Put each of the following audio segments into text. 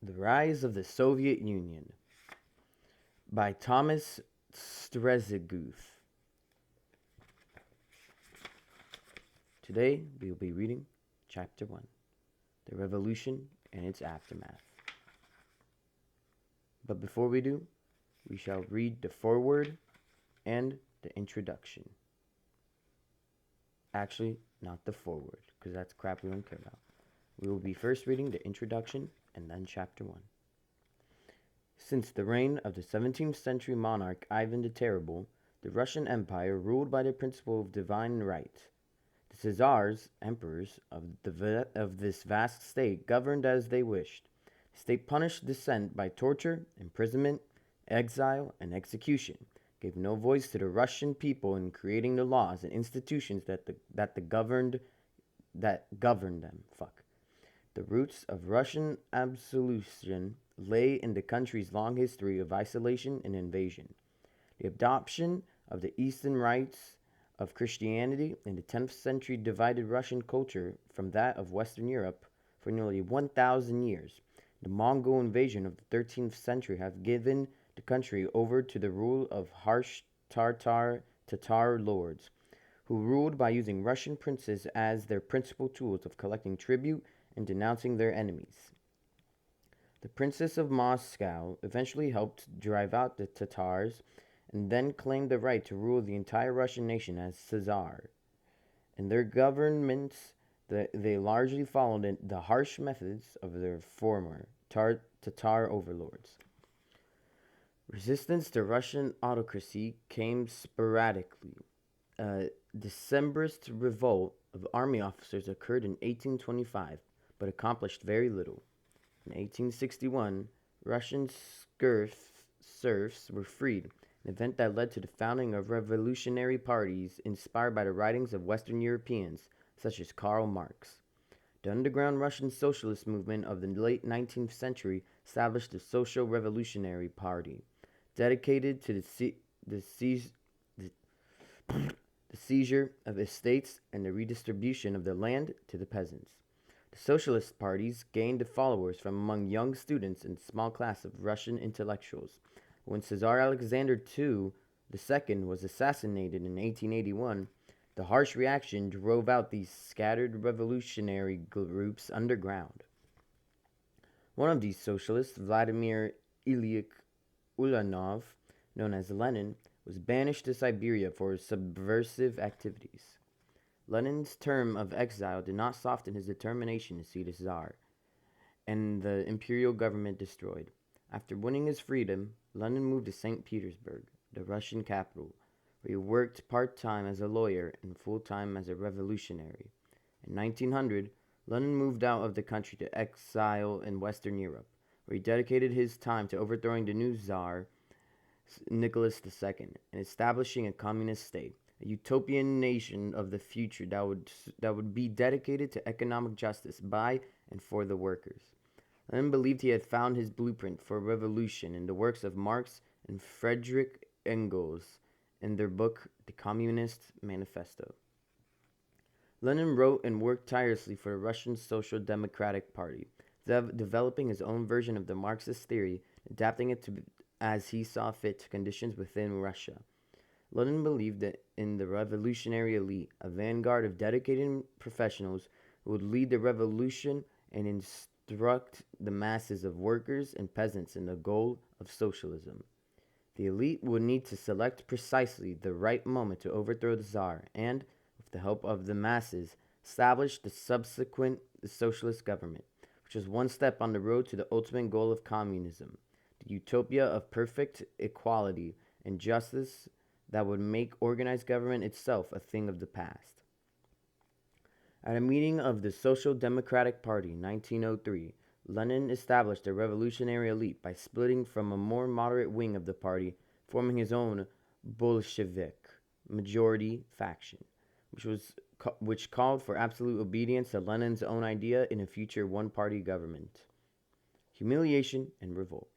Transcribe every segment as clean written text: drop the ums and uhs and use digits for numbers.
The Rise of the Soviet Union by Thomas Streseguth. Today we will be reading Chapter 1, The Revolution and its Aftermath. But before we do, we shall read the foreword and the introduction. Actually, not the foreword, because that's crap we don't care about. We will be first reading the introduction and then Chapter 1. Since the reign of the 17th century monarch Ivan the Terrible, the Russian Empire ruled by the principle of divine right. The Tsars, emperors of this vast state, governed as they wished. The state punished dissent by torture, imprisonment, exile, and execution, gave no voice to the Russian people in creating the laws and institutions that governed them. The roots of Russian absolutism lay in the country's long history of isolation and invasion. The adoption of the Eastern rites of Christianity in the 10th century divided Russian culture from that of Western Europe for nearly 1,000 years. The Mongol invasion of the 13th century have given the country over to the rule of harsh Tatar lords, who ruled by using Russian princes as their principal tools of collecting tribute and denouncing their enemies. The Princess of Moscow eventually helped drive out the Tatars and then claimed the right to rule the entire Russian nation as Tsar. In their governments, they largely followed the harsh methods of their former Tatar overlords. Resistance to Russian autocracy came sporadically. A Decembrist revolt of army officers occurred in 1825, but accomplished very little. In 1861, Russian serfs were freed, an event that led to the founding of revolutionary parties inspired by the writings of Western Europeans, such as Karl Marx. The underground Russian socialist movement of the late 19th century established the Social Revolutionary Party, dedicated to the seizure of estates and the redistribution of the land to the peasants. The socialist parties gained followers from among young students and a small class of Russian intellectuals. When Tsar Alexander II was assassinated in 1881, the harsh reaction drove out these scattered revolutionary groups underground. One of these socialists, Vladimir Ilyich Ulyanov, known as Lenin, was banished to Siberia for his subversive activities. Lenin's term of exile did not soften his determination to see the Tsar and the imperial government destroyed. After winning his freedom, Lenin moved to St. Petersburg, the Russian capital, where he worked part-time as a lawyer and full-time as a revolutionary. In 1900, Lenin moved out of the country to exile in Western Europe, where he dedicated his time to overthrowing the new Tsar, Nicholas II, and establishing a communist state, a utopian nation of the future that would be dedicated to economic justice by and for the workers. Lenin believed he had found his blueprint for revolution in the works of Marx and Friedrich Engels in their book The Communist Manifesto. Lenin wrote and worked tirelessly for the Russian Social Democratic Party, developing his own version of the Marxist theory, adapting it as he saw fit to conditions within Russia. Lenin believed that in the revolutionary elite, a vanguard of dedicated professionals who would lead the revolution and instruct the masses of workers and peasants in the goal of socialism. The elite would need to select precisely the right moment to overthrow the Tsar and, with the help of the masses, establish the subsequent socialist government, which was one step on the road to the ultimate goal of communism, the utopia of perfect equality and justice that would make organized government itself a thing of the past. At a meeting of the Social Democratic Party in 1903, Lenin established a revolutionary elite by splitting from a more moderate wing of the party, forming his own Bolshevik majority faction, which called for absolute obedience to Lenin's own idea in a future one-party government. Humiliation and revolt.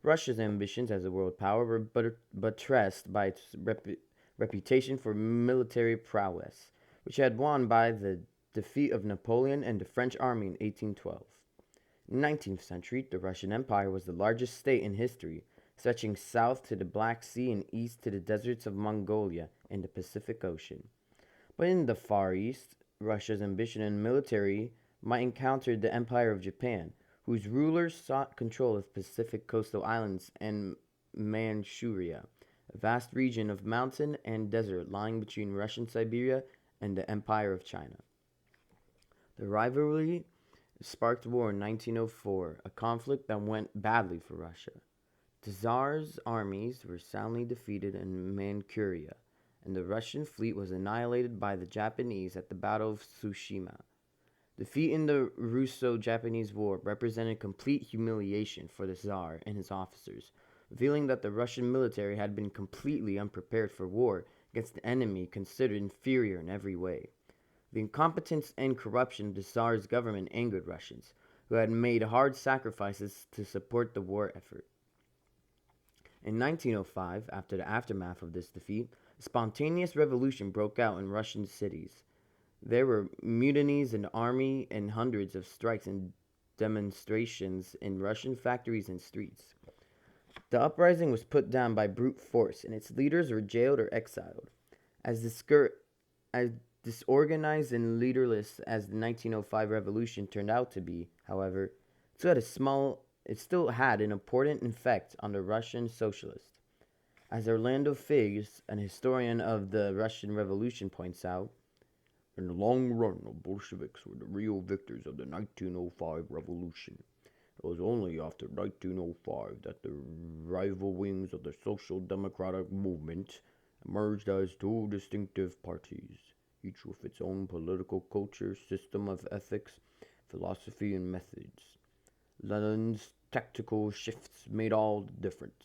Russia's ambitions as a world power were buttressed by its reputation for military prowess, which had won by the defeat of Napoleon and the French army in 1812. In the 19th century, the Russian Empire was the largest state in history, stretching south to the Black Sea and east to the deserts of Mongolia and the Pacific Ocean. But in the Far East, Russia's ambition and military might encounter the Empire of Japan, whose rulers sought control of Pacific coastal islands and Manchuria, a vast region of mountain and desert lying between Russian Siberia and the Empire of China. The rivalry sparked war in 1904, a conflict that went badly for Russia. The Tsar's armies were soundly defeated in Manchuria, and the Russian fleet was annihilated by the Japanese at the Battle of Tsushima. Defeat in the Russo-Japanese War represented complete humiliation for the Tsar and his officers, revealing that the Russian military had been completely unprepared for war against an enemy considered inferior in every way. The incompetence and corruption of the Tsar's government angered Russians, who had made hard sacrifices to support the war effort. In 1905, after the aftermath of this defeat, a spontaneous revolution broke out in Russian cities. There were mutinies in the army and hundreds of strikes and demonstrations in Russian factories and streets. The uprising was put down by brute force, and its leaders were jailed or exiled. As disorganized and leaderless as the 1905 revolution turned out to be, however, it still had an important effect on the Russian socialists. As Orlando Figes, an historian of the Russian Revolution, points out, in the long run, the Bolsheviks were the real victors of the 1905 revolution. It was only after 1905 that the rival wings of the social democratic movement emerged as two distinctive parties, each with its own political culture, system of ethics, philosophy, and methods. Lenin's tactical shifts made all the difference.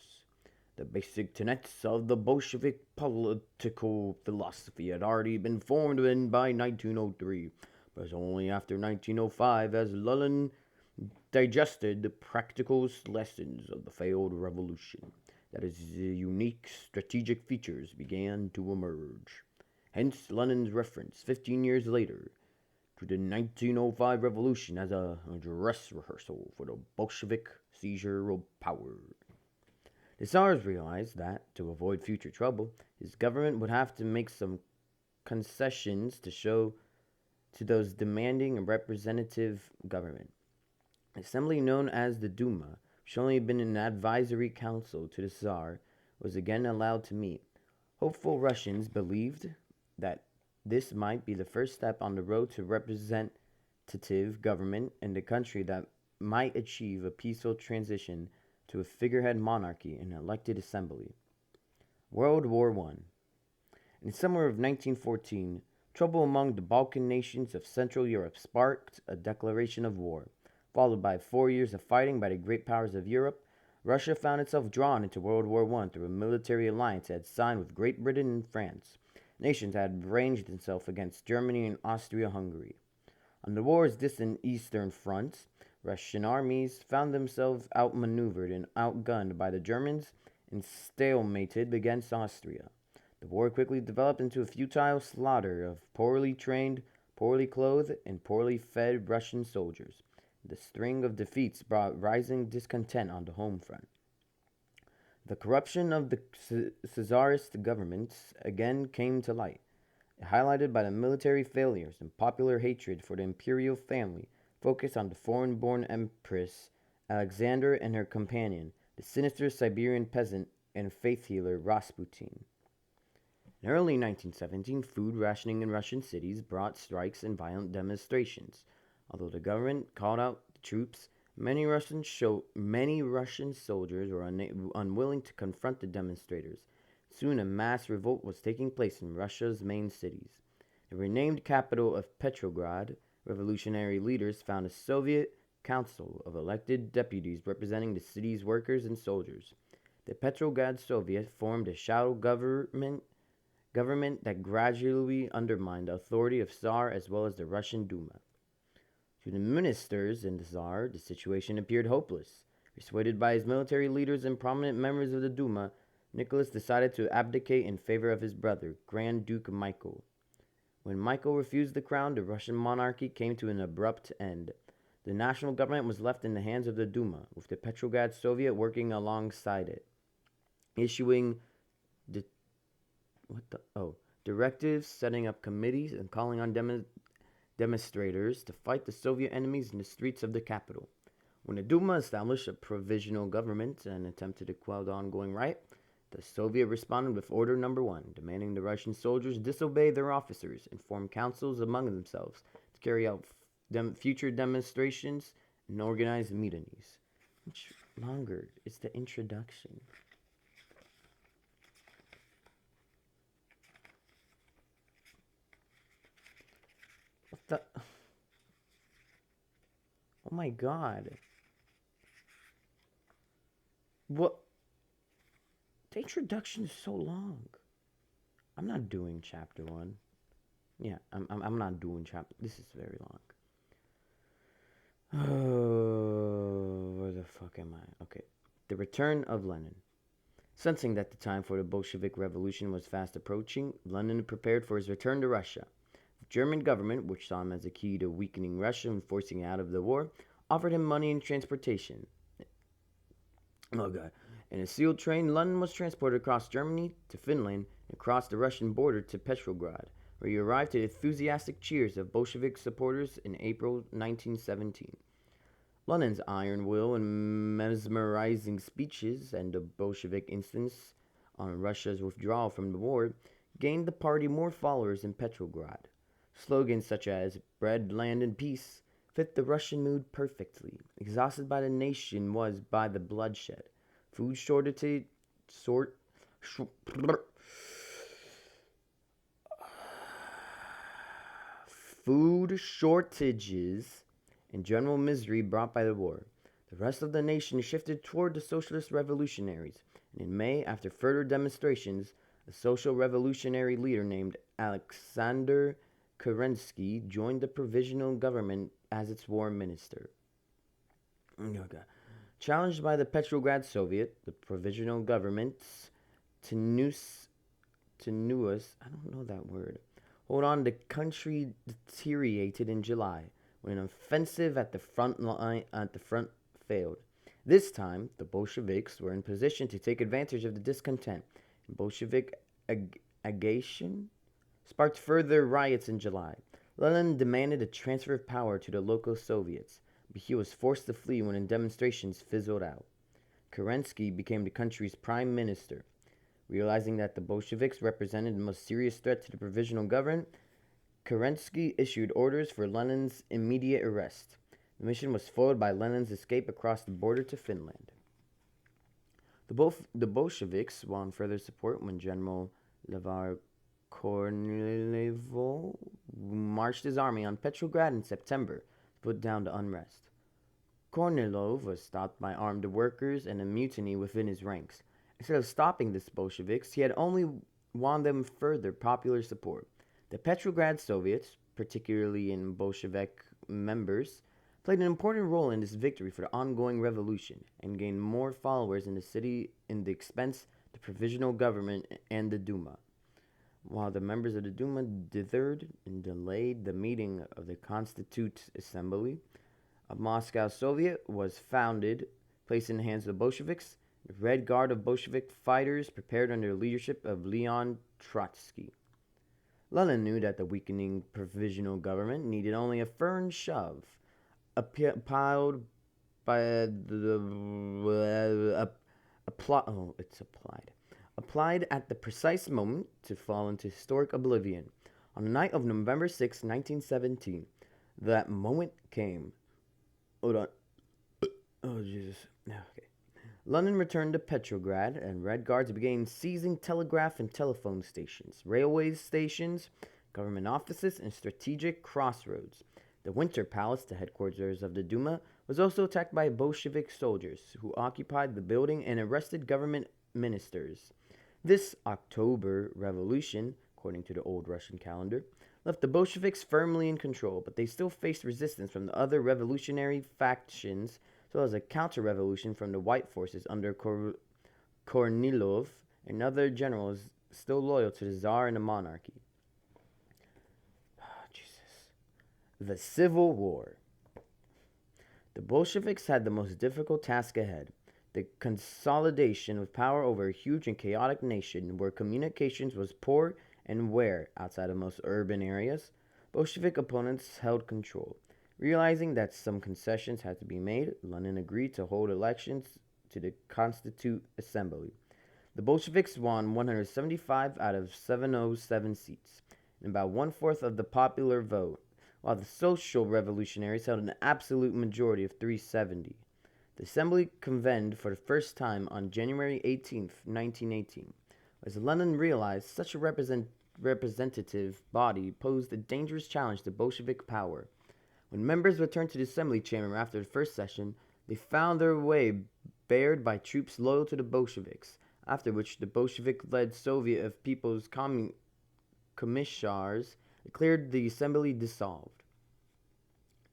The basic tenets of the Bolshevik political philosophy had already been formed by 1903, but it was only after 1905 as Lenin digested the practical lessons of the failed revolution that its unique strategic features began to emerge. Hence Lenin's reference 15 years later to the 1905 revolution as a dress rehearsal for the Bolshevik seizure of power. The Tsars realized that, to avoid future trouble, his government would have to make some concessions to show to those demanding a representative government. The assembly known as the Duma, which had only been an advisory council to the Tsar, was again allowed to meet. Hopeful Russians believed that this might be the first step on the road to representative government in the country that might achieve a peaceful transition to a figurehead monarchy and elected assembly. World War I. In the summer of 1914, trouble among the Balkan nations of Central Europe sparked a declaration of war. Followed by 4 years of fighting by the great powers of Europe, Russia found itself drawn into World War I through a military alliance it had signed with Great Britain and France. Nations had ranged themselves against Germany and Austria-Hungary. On the war's distant eastern fronts, Russian armies found themselves outmaneuvered and outgunned by the Germans and stalemated against Austria. The war quickly developed into a futile slaughter of poorly trained, poorly clothed, and poorly fed Russian soldiers. The string of defeats brought rising discontent on the home front. The corruption of the Czarist governments again came to light, highlighted by the military failures and popular hatred for the imperial family focused on the foreign-born empress Alexander and her companion, the sinister Siberian peasant and faith healer Rasputin. In early 1917, food rationing in Russian cities brought strikes and violent demonstrations. Although the government called out the troops, many Russian soldiers were unwilling to confront the demonstrators. Soon a mass revolt was taking place in Russia's main cities. The renamed capital of Petrograd, revolutionary leaders found a Soviet council of elected deputies representing the city's workers and soldiers. The Petrograd Soviet formed a shadow government that gradually undermined the authority of Tsar as well as the Russian Duma. To the ministers and the Tsar, the situation appeared hopeless. Persuaded by his military leaders and prominent members of the Duma, Nicholas decided to abdicate in favor of his brother, Grand Duke Michael. When Michael refused the crown, the Russian monarchy came to an abrupt end. The national government was left in the hands of the Duma, with the Petrograd Soviet working alongside it, issuing di- what the directives, setting up committees, and calling on demonstrators to fight the Soviet enemies in the streets of the capital. When the Duma established a provisional government and attempted to quell the ongoing riot, the Soviet responded with Order Number 1, demanding the Russian soldiers disobey their officers and form councils among themselves to carry out future demonstrations and organize mutinies. Much longer. It's the introduction. What the? Oh my god. What? The introduction is so long. I'm not doing chapter 1. Yeah, I'm not doing chapter. This is very long. Oh, where the fuck am I? Okay. The return of Lenin. Sensing that the time for the Bolshevik Revolution was fast approaching, Lenin prepared for his return to Russia. The German government, which saw him as a key to weakening Russia and forcing it out of the war, offered him money and transportation. Oh god. In a sealed train, Lenin was transported across Germany to Finland and across the Russian border to Petrograd, where he arrived to the enthusiastic cheers of Bolshevik supporters in April 1917. Lenin's iron will and mesmerizing speeches and the Bolshevik insistence on Russia's withdrawal from the war gained the party more followers in Petrograd. Slogans such as "Bread, Land, and Peace" fit the Russian mood perfectly. Exhausted by the nation was by the bloodshed. Food shortage, sort, sh- food shortages and general misery brought by the war. The rest of the nation shifted toward the socialist revolutionaries, and in May, after further demonstrations, a social revolutionary leader named Alexander Kerensky joined the provisional government as its war minister. Okay. Challenged by the Petrograd Soviet, the provisional government's tenuous, I don't know that word. Hold on, the country deteriorated in July when an offensive at the front failed. This time, the Bolsheviks were in position to take advantage of the discontent, and Bolshevik agitation sparked further riots in July. Lenin demanded a transfer of power to the local Soviets, but he was forced to flee when the demonstrations fizzled out. Kerensky became the country's prime minister. Realizing that the Bolsheviks represented the most serious threat to the provisional government, Kerensky issued orders for Lenin's immediate arrest. The mission was foiled by Lenin's escape across the border to Finland. The Bolsheviks won further support when General Levar Korniloff marched his army on Petrograd in September to put down the unrest. Kornilov was stopped by armed workers and a mutiny within his ranks. Instead of stopping the Bolsheviks, he had only won them further popular support. The Petrograd Soviets, particularly in Bolshevik members, played an important role in this victory for the ongoing revolution and gained more followers in the city in the expense of the provisional government and the Duma. While the members of the Duma dithered and delayed the meeting of the Constituent Assembly, a Moscow Soviet was founded, placed in the hands of the Bolsheviks. The Red Guard of Bolshevik fighters prepared under the leadership of Leon Trotsky. Lenin knew that the weakening provisional government needed only a firm shove, applied by applied at the precise moment to fall into historic oblivion. On the night of November 6, 1917, that moment came. Hold on. Oh, Jesus. Okay. Lenin returned to Petrograd, and Red Guards began seizing telegraph and telephone stations, railway stations, government offices, and strategic crossroads. The Winter Palace, the headquarters of the Duma, was also attacked by Bolshevik soldiers, who occupied the building and arrested government ministers. This October Revolution, according to the old Russian calendar, left the Bolsheviks firmly in control, but they still faced resistance from the other revolutionary factions, as well as a counter-revolution from the white forces under Kornilov and other generals still loyal to the Tsar and the monarchy. Oh, Jesus. The Civil War. The Bolsheviks had the most difficult task ahead: the consolidation of power over a huge and chaotic nation where communications was poor and where, outside of most urban areas, Bolshevik opponents held control. Realizing that some concessions had to be made, Lenin agreed to hold elections to the Constituent Assembly. The Bolsheviks won 175 out of 707 seats, and about one fourth of the popular vote, while the Social Revolutionaries held an absolute majority of 370. The Assembly convened for the first time on January 18, 1918. As Lenin realized, such a representative body posed a dangerous challenge to Bolshevik power. When members returned to the Assembly chamber after the first session, they found their way barred by troops loyal to the Bolsheviks, after which the Bolshevik-led Soviet of People's Commissars declared the Assembly dissolved.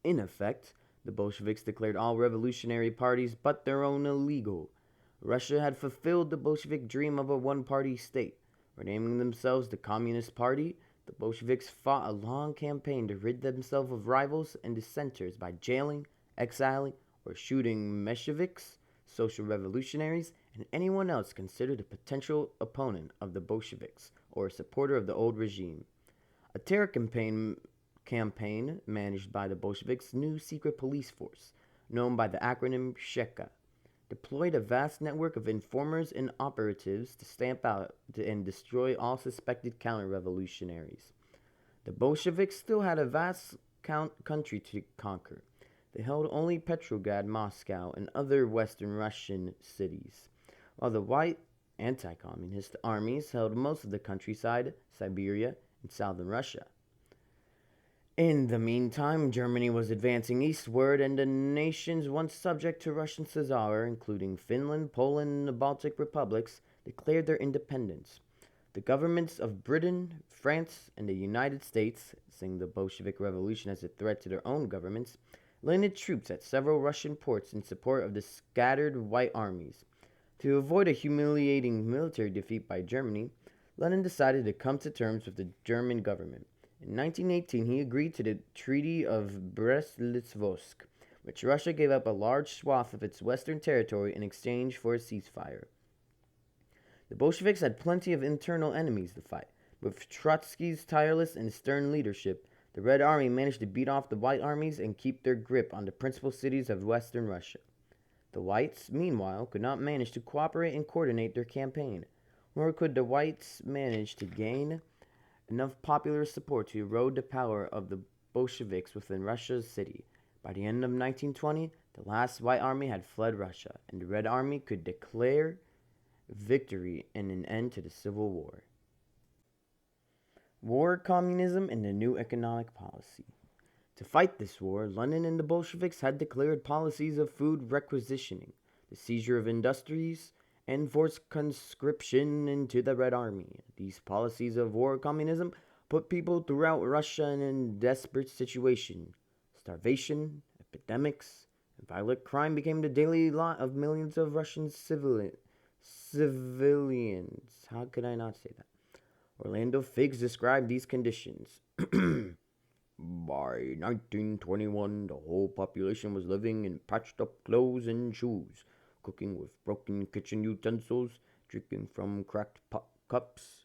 In effect, the Bolsheviks declared all revolutionary parties but their own illegal. Russia had fulfilled the Bolshevik dream of a one-party state. Renaming themselves the Communist Party, the Bolsheviks fought a long campaign to rid themselves of rivals and dissenters by jailing, exiling, or shooting Mensheviks, social revolutionaries, and anyone else considered a potential opponent of the Bolsheviks or a supporter of the old regime. A terror campaign managed by the Bolsheviks' new secret police force, known by the acronym Sheka, deployed a vast network of informers and operatives to stamp out and destroy all suspected counter-revolutionaries. The Bolsheviks still had a vast country to conquer. They held only Petrograd, Moscow, and other Western Russian cities, while the white anti-communist armies held most of the countryside, Siberia, and southern Russia. In the meantime, Germany was advancing eastward, and the nations once subject to Russian Czar, including Finland, Poland, and the Baltic republics, declared their independence. The governments of Britain, France, and the United States, seeing the Bolshevik Revolution as a threat to their own governments, landed troops at several Russian ports in support of the scattered white armies. To avoid a humiliating military defeat by Germany, Lenin decided to come to terms with the German government. In 1918, he agreed to the Treaty of Brest-Litovsk, which Russia gave up a large swath of its western territory in exchange for a ceasefire. The Bolsheviks had plenty of internal enemies to fight. With Trotsky's tireless and stern leadership, the Red Army managed to beat off the White armies and keep their grip on the principal cities of western Russia. The Whites, meanwhile, could not manage to cooperate and coordinate their campaign, nor could the Whites manage to gain enough popular support to erode the power of the Bolsheviks within Russia's city. By the end of 1920, the last White Army had fled Russia, and the Red Army could declare victory and an end to the Civil War. War, communism, and the new economic policy. To fight this war, Lenin and the Bolsheviks had declared policies of food requisitioning, the seizure of industries, and forced conscription into the Red Army. These policies of war communism put people throughout Russia in a desperate situation. Starvation, epidemics, and violent crime became the daily lot of millions of Russian civilians. How could I not say that? Orlando Figs described these conditions. By 1921, the whole population was living in patched-up clothes and shoes, cooking with broken kitchen utensils, drinking from cracked cups.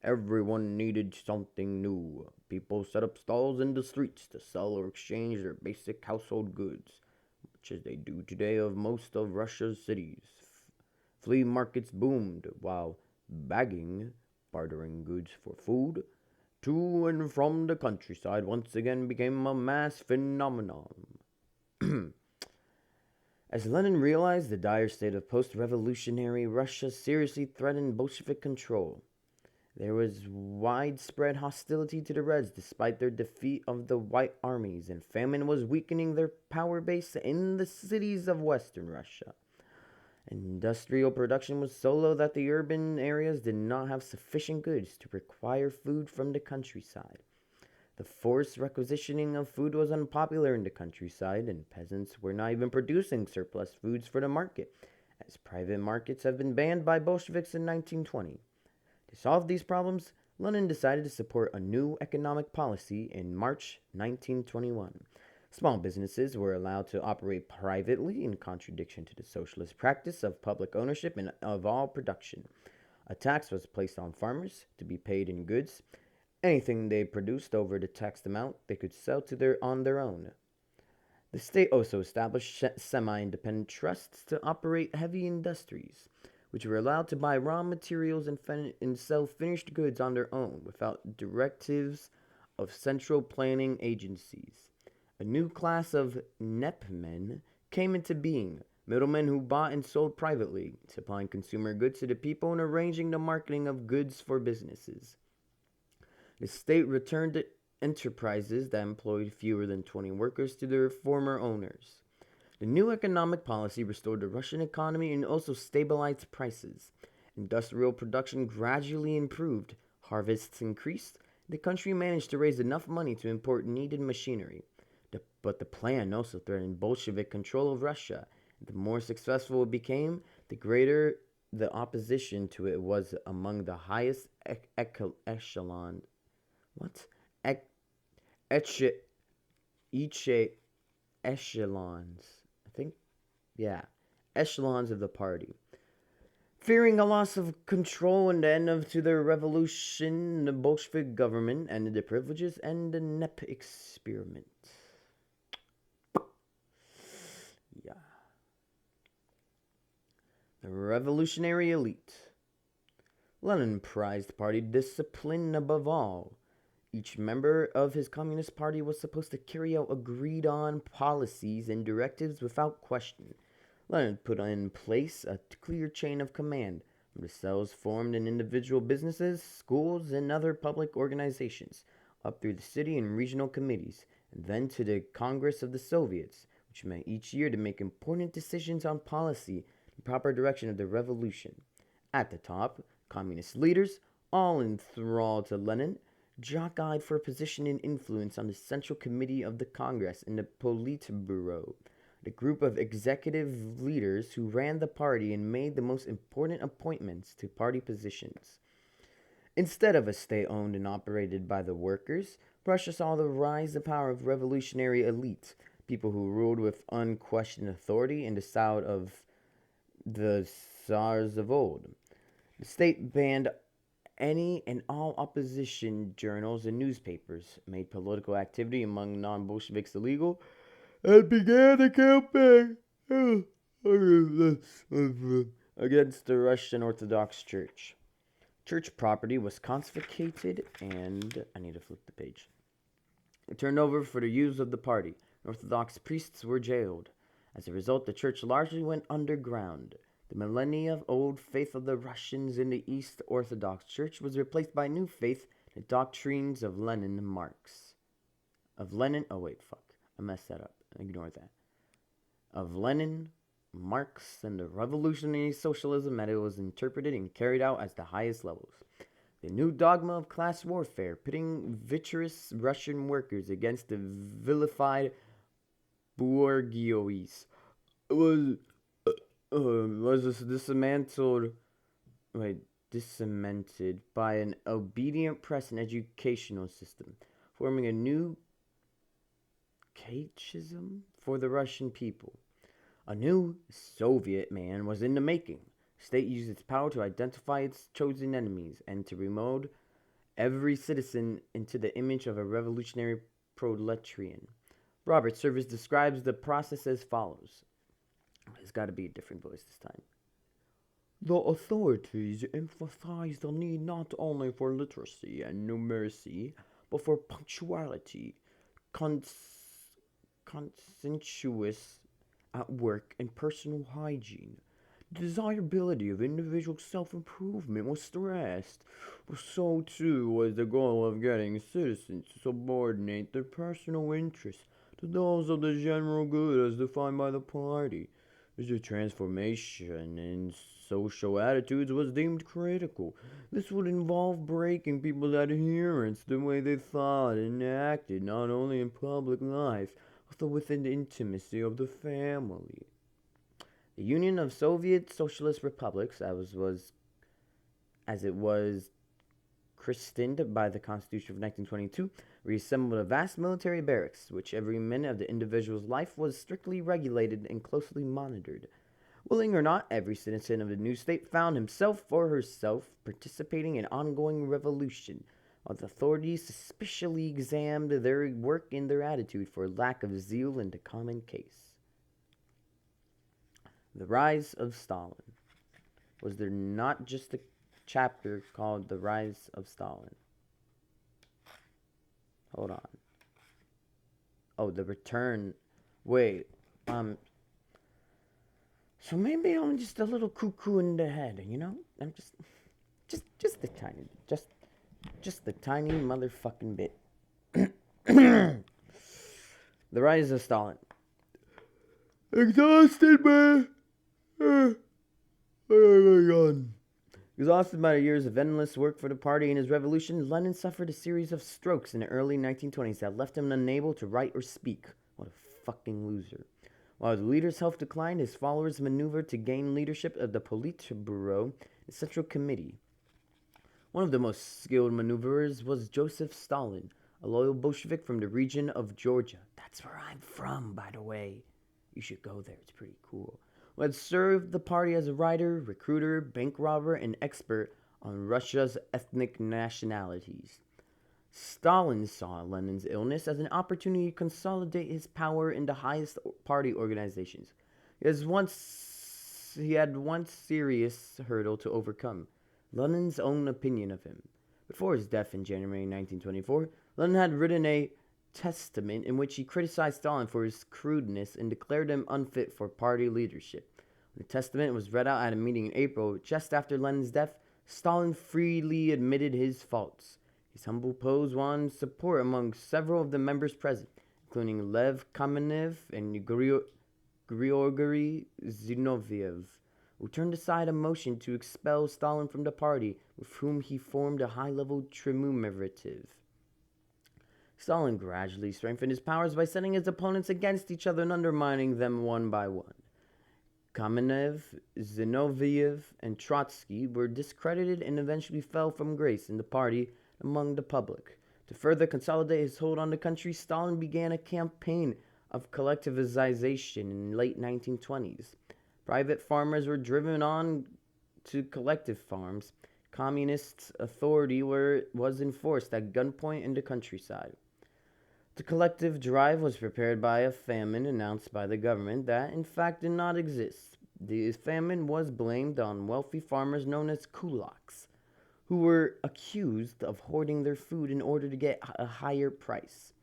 Everyone needed something new. People set up stalls in the streets to sell or exchange their basic household goods, much as they do today of most of Russia's cities. Flea markets boomed, while bagging, bartering goods for food, to and from the countryside once again became a mass phenomenon. As Lenin realized, the dire state of post-revolutionary Russia seriously threatened Bolshevik control. There was widespread hostility to the Reds despite their defeat of the White armies, and famine was weakening their power base in the cities of western Russia. Industrial production was so low that the urban areas did not have sufficient goods to require food from the countryside. The forced requisitioning of food was unpopular in the countryside, and peasants were not even producing surplus foods for the market, as private markets have been banned by Bolsheviks in 1920. To solve these problems, Lenin decided to support a new economic policy in March 1921. Small businesses were allowed to operate privately in contradiction to the socialist practice of public ownership and of all production. A tax was placed on farmers to be paid in goods. Anything they produced over the taxed amount they could sell to their on their own. The state also established semi-independent trusts to operate heavy industries, which were allowed to buy raw materials and sell finished goods on their own without directives of central planning agencies. A new class of nepmen came into being, middlemen who bought and sold privately, supplying consumer goods to the people and arranging the marketing of goods for businesses. The state returned enterprises that employed fewer than 20 workers to their former owners. The new economic policy restored the Russian economy and also stabilized prices. Industrial production gradually improved, harvests increased, the country managed to raise enough money to import needed machinery. But the plan also threatened Bolshevik control of Russia. The more successful it became, the greater the opposition to it was among the highest echelon. What? Eche, eche, echelons. I think, yeah, echelons of the party. Fearing a loss of control and the end to the revolution, the Bolshevik government ended the privileges and the NEP experiment. Yeah. The revolutionary elite. Lenin prized party discipline above all. Each member of his Communist Party was supposed to carry out agreed on policies and directives without question. Lenin put in place a clear chain of command from the cells formed in individual businesses, schools, and other public organizations, up through the city and regional committees, and then to the Congress of the Soviets, which met each year to make important decisions on policy and proper direction of the revolution. At the top, communist leaders, all enthralled to Lenin, jockeyed for position and influence on the Central Committee of the Congress and the Politburo, the group of executive leaders who ran the party and made the most important appointments to party positions. Instead of a state owned and operated by the workers, Russia saw the rise and power of revolutionary elite, people who ruled with unquestioned authority in the style of the Tsars of old. The state banned any and all opposition journals and newspapers, made political activity among non-Bolsheviks illegal, and began a campaign against the Russian Orthodox Church. Church property was confiscated and I need to flip the page. Turned over for the use of the party. Orthodox priests were jailed. As a result, the church largely went underground. The millennia-old faith of the Russians in the East Orthodox Church was replaced by new faith, the doctrines of Lenin and Marx. I messed that up. Ignore that. Of Lenin, Marx, and the revolutionary socialism that it was interpreted and carried out as the highest levels. The new dogma of class warfare, pitting virtuous Russian workers against the vilified bourgeois, was disseminated by an obedient press and educational system, forming a new catechism for the Russian people. A new Soviet man was in the making. The state used its power to identify its chosen enemies and to remold every citizen into the image of a revolutionary proletarian. Robert Service describes the process as follows. There's got to be a different voice this time. The authorities emphasize the need not only for literacy and numeracy, but for punctuality, conscientious at work, and personal hygiene. The desirability of individual self-improvement was stressed, but so too was the goal of getting citizens to subordinate their personal interests to those of the general good as defined by the party. The transformation in social attitudes was deemed critical. This would involve breaking people's adherence to the way they thought and acted, not only in public life, but within the intimacy of the family. The Union of Soviet Socialist Republics, as it was christened by the Constitution of 1922, reassembled a vast military barracks, which every minute of the individual's life was strictly regulated and closely monitored. Willing or not, every citizen of the new state found himself or herself participating in ongoing revolution, while the authorities suspiciously examined their work and their attitude for lack of zeal in the common case. The Rise of Stalin. Was there not just a chapter called The Rise of Stalin? Hold on. Oh, The Return. Wait. So maybe I'm just a little cuckoo in the head, you know? I'm just the tiny motherfucking bit. The Rise of Stalin. Exhausted, man. Oh my god. Exhausted by the years of endless work for the party and his revolution, Lenin suffered a series of strokes in the early 1920s that left him unable to write or speak. What a fucking loser. While the leader's health declined, his followers maneuvered to gain leadership of the Politburo and Central Committee. One of the most skilled maneuverers was Joseph Stalin, a loyal Bolshevik from the region of Georgia. That's where I'm from, by the way. You should go there, it's pretty cool. Who had served the party as a writer, recruiter, bank robber, and expert on Russia's ethnic nationalities. Stalin saw Lenin's illness as an opportunity to consolidate his power in the highest party organizations. He had one serious hurdle to overcome: Lenin's own opinion of him. Before his death in January 1924, Lenin had written a testament in which he criticized Stalin for his crudeness and declared him unfit for party leadership. When the testament was read out at a meeting in April, just after Lenin's death, Stalin freely admitted his faults. His humble pose won support among several of the members present, including Lev Kamenev and Grigory Zinoviev, who turned aside a motion to expel Stalin from the party, with whom he formed a high-level triumvirate. Stalin gradually strengthened his powers by setting his opponents against each other and undermining them one by one. Kamenev, Zinoviev, and Trotsky were discredited and eventually fell from grace in the party among the public. To further consolidate his hold on the country, Stalin began a campaign of collectivization in the late 1920s. Private farmers were driven on to collective farms. Communist authority was enforced at gunpoint in the countryside. The collective drive was prepared by a famine announced by the government that, in fact, did not exist. The famine was blamed on wealthy farmers known as kulaks, who were accused of hoarding their food in order to get a higher price.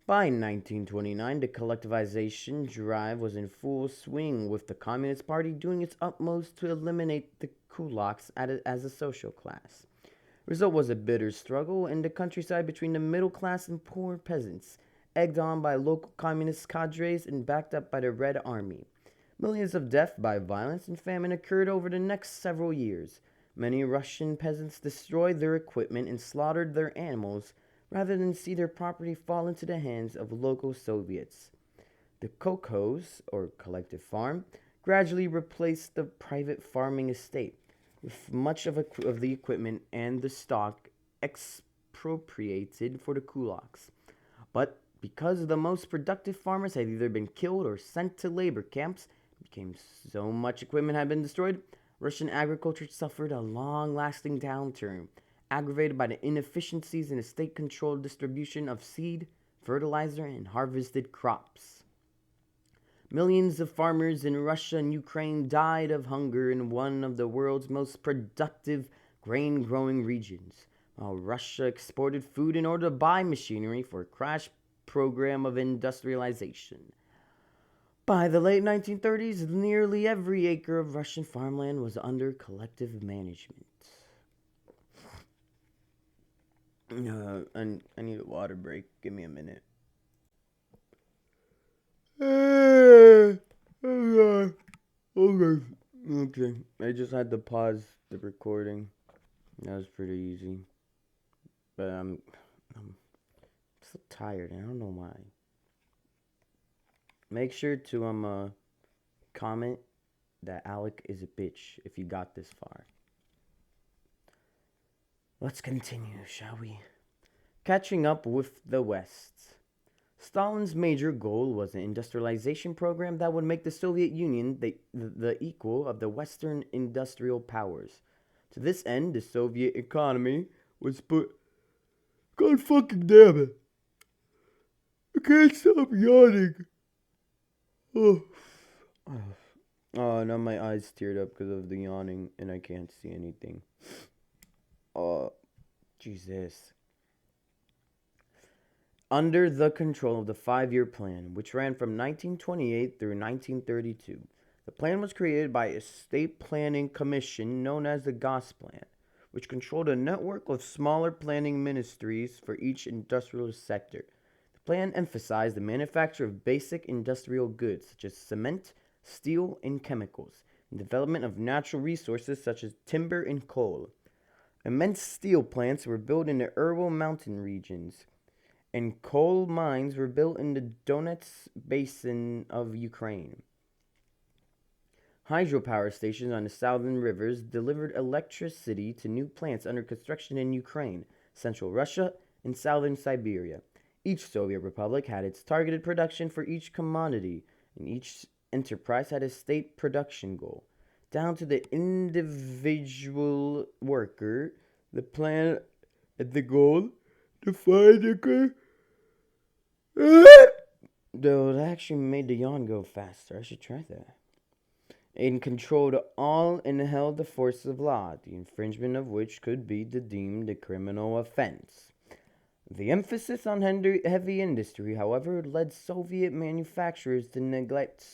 By 1929, the collectivization drive was in full swing, with the Communist Party doing its utmost to eliminate the kulaks as a social class. The result was a bitter struggle in the countryside between the middle class and poor peasants, egged on by local communist cadres and backed up by the Red Army. Millions of deaths by violence and famine occurred over the next several years. Many Russian peasants destroyed their equipment and slaughtered their animals rather than see their property fall into the hands of local Soviets. The kolkhoz, or collective farm, gradually replaced the private farming estate, with much of the equipment and the stock expropriated for the kulaks. But because the most productive farmers had either been killed or sent to labor camps, became so much equipment had been destroyed, Russian agriculture suffered a long-lasting downturn, aggravated by the inefficiencies in the state-controlled distribution of seed, fertilizer, and harvested crops. Millions of farmers in Russia and Ukraine died of hunger in one of the world's most productive grain-growing regions, while Russia exported food in order to buy machinery for a crash program of industrialization. By the late 1930s, nearly every acre of Russian farmland was under collective management. I need a water break. Give me a minute. Okay. I just had to pause the recording. That was pretty easy. But I'm so tired. I don't know why. Make sure to comment that Alec is a bitch if you got this far. Let's continue, shall we? Catching up with the West. Stalin's major goal was an industrialization program that would make the Soviet Union the equal of the Western industrial powers. To this end, the Soviet economy was put. God fucking damn it! I can't stop yawning. Oh, oh, now my eyes teared up because of the yawning, and I can't see anything. Oh, Jesus. Under the control of the 5 Year Plan, which ran from 1928 through 1932. The plan was created by a state planning commission known as the Gosplan, which controlled a network of smaller planning ministries for each industrial sector. The plan emphasized the manufacture of basic industrial goods such as cement, steel, and chemicals, and development of natural resources such as timber and coal. Immense steel plants were built in the Ural mountain regions, and coal mines were built in the Donetsk basin of Ukraine. Hydropower stations on the southern rivers delivered electricity to new plants under construction in Ukraine, central Russia, and southern Siberia. Each Soviet republic had its targeted production for each commodity, and each enterprise had a state production goal. Down to the individual worker, the plan and the goal to find a though it actually made the yawn go faster. I should try that. And controlled all and held the force of law, the infringement of which could be deemed a criminal offense. The emphasis on heavy industry, however, led Soviet manufacturers to neglect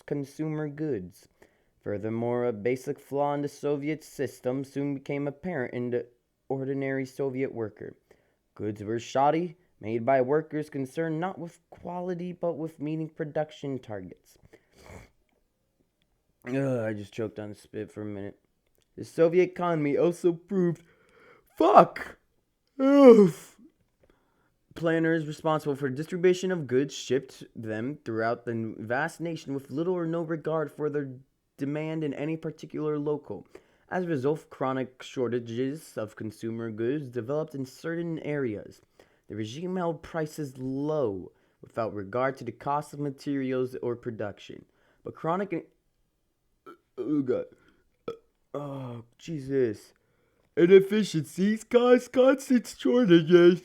consumer goods. Furthermore, a basic flaw in the Soviet system soon became apparent in the ordinary Soviet worker. Goods were shoddy, made by workers concerned not with quality but with meeting production targets. I just choked on spit for a minute. The Soviet economy also proved fuck planners responsible for distribution of goods shipped them throughout the vast nation with little or no regard for their demand in any particular local. As a result, chronic shortages of consumer goods developed in certain areas. The regime held prices low without regard to the cost of materials or production. But chronic oh god. Oh Jesus. Inefficiencies cause constant shortages,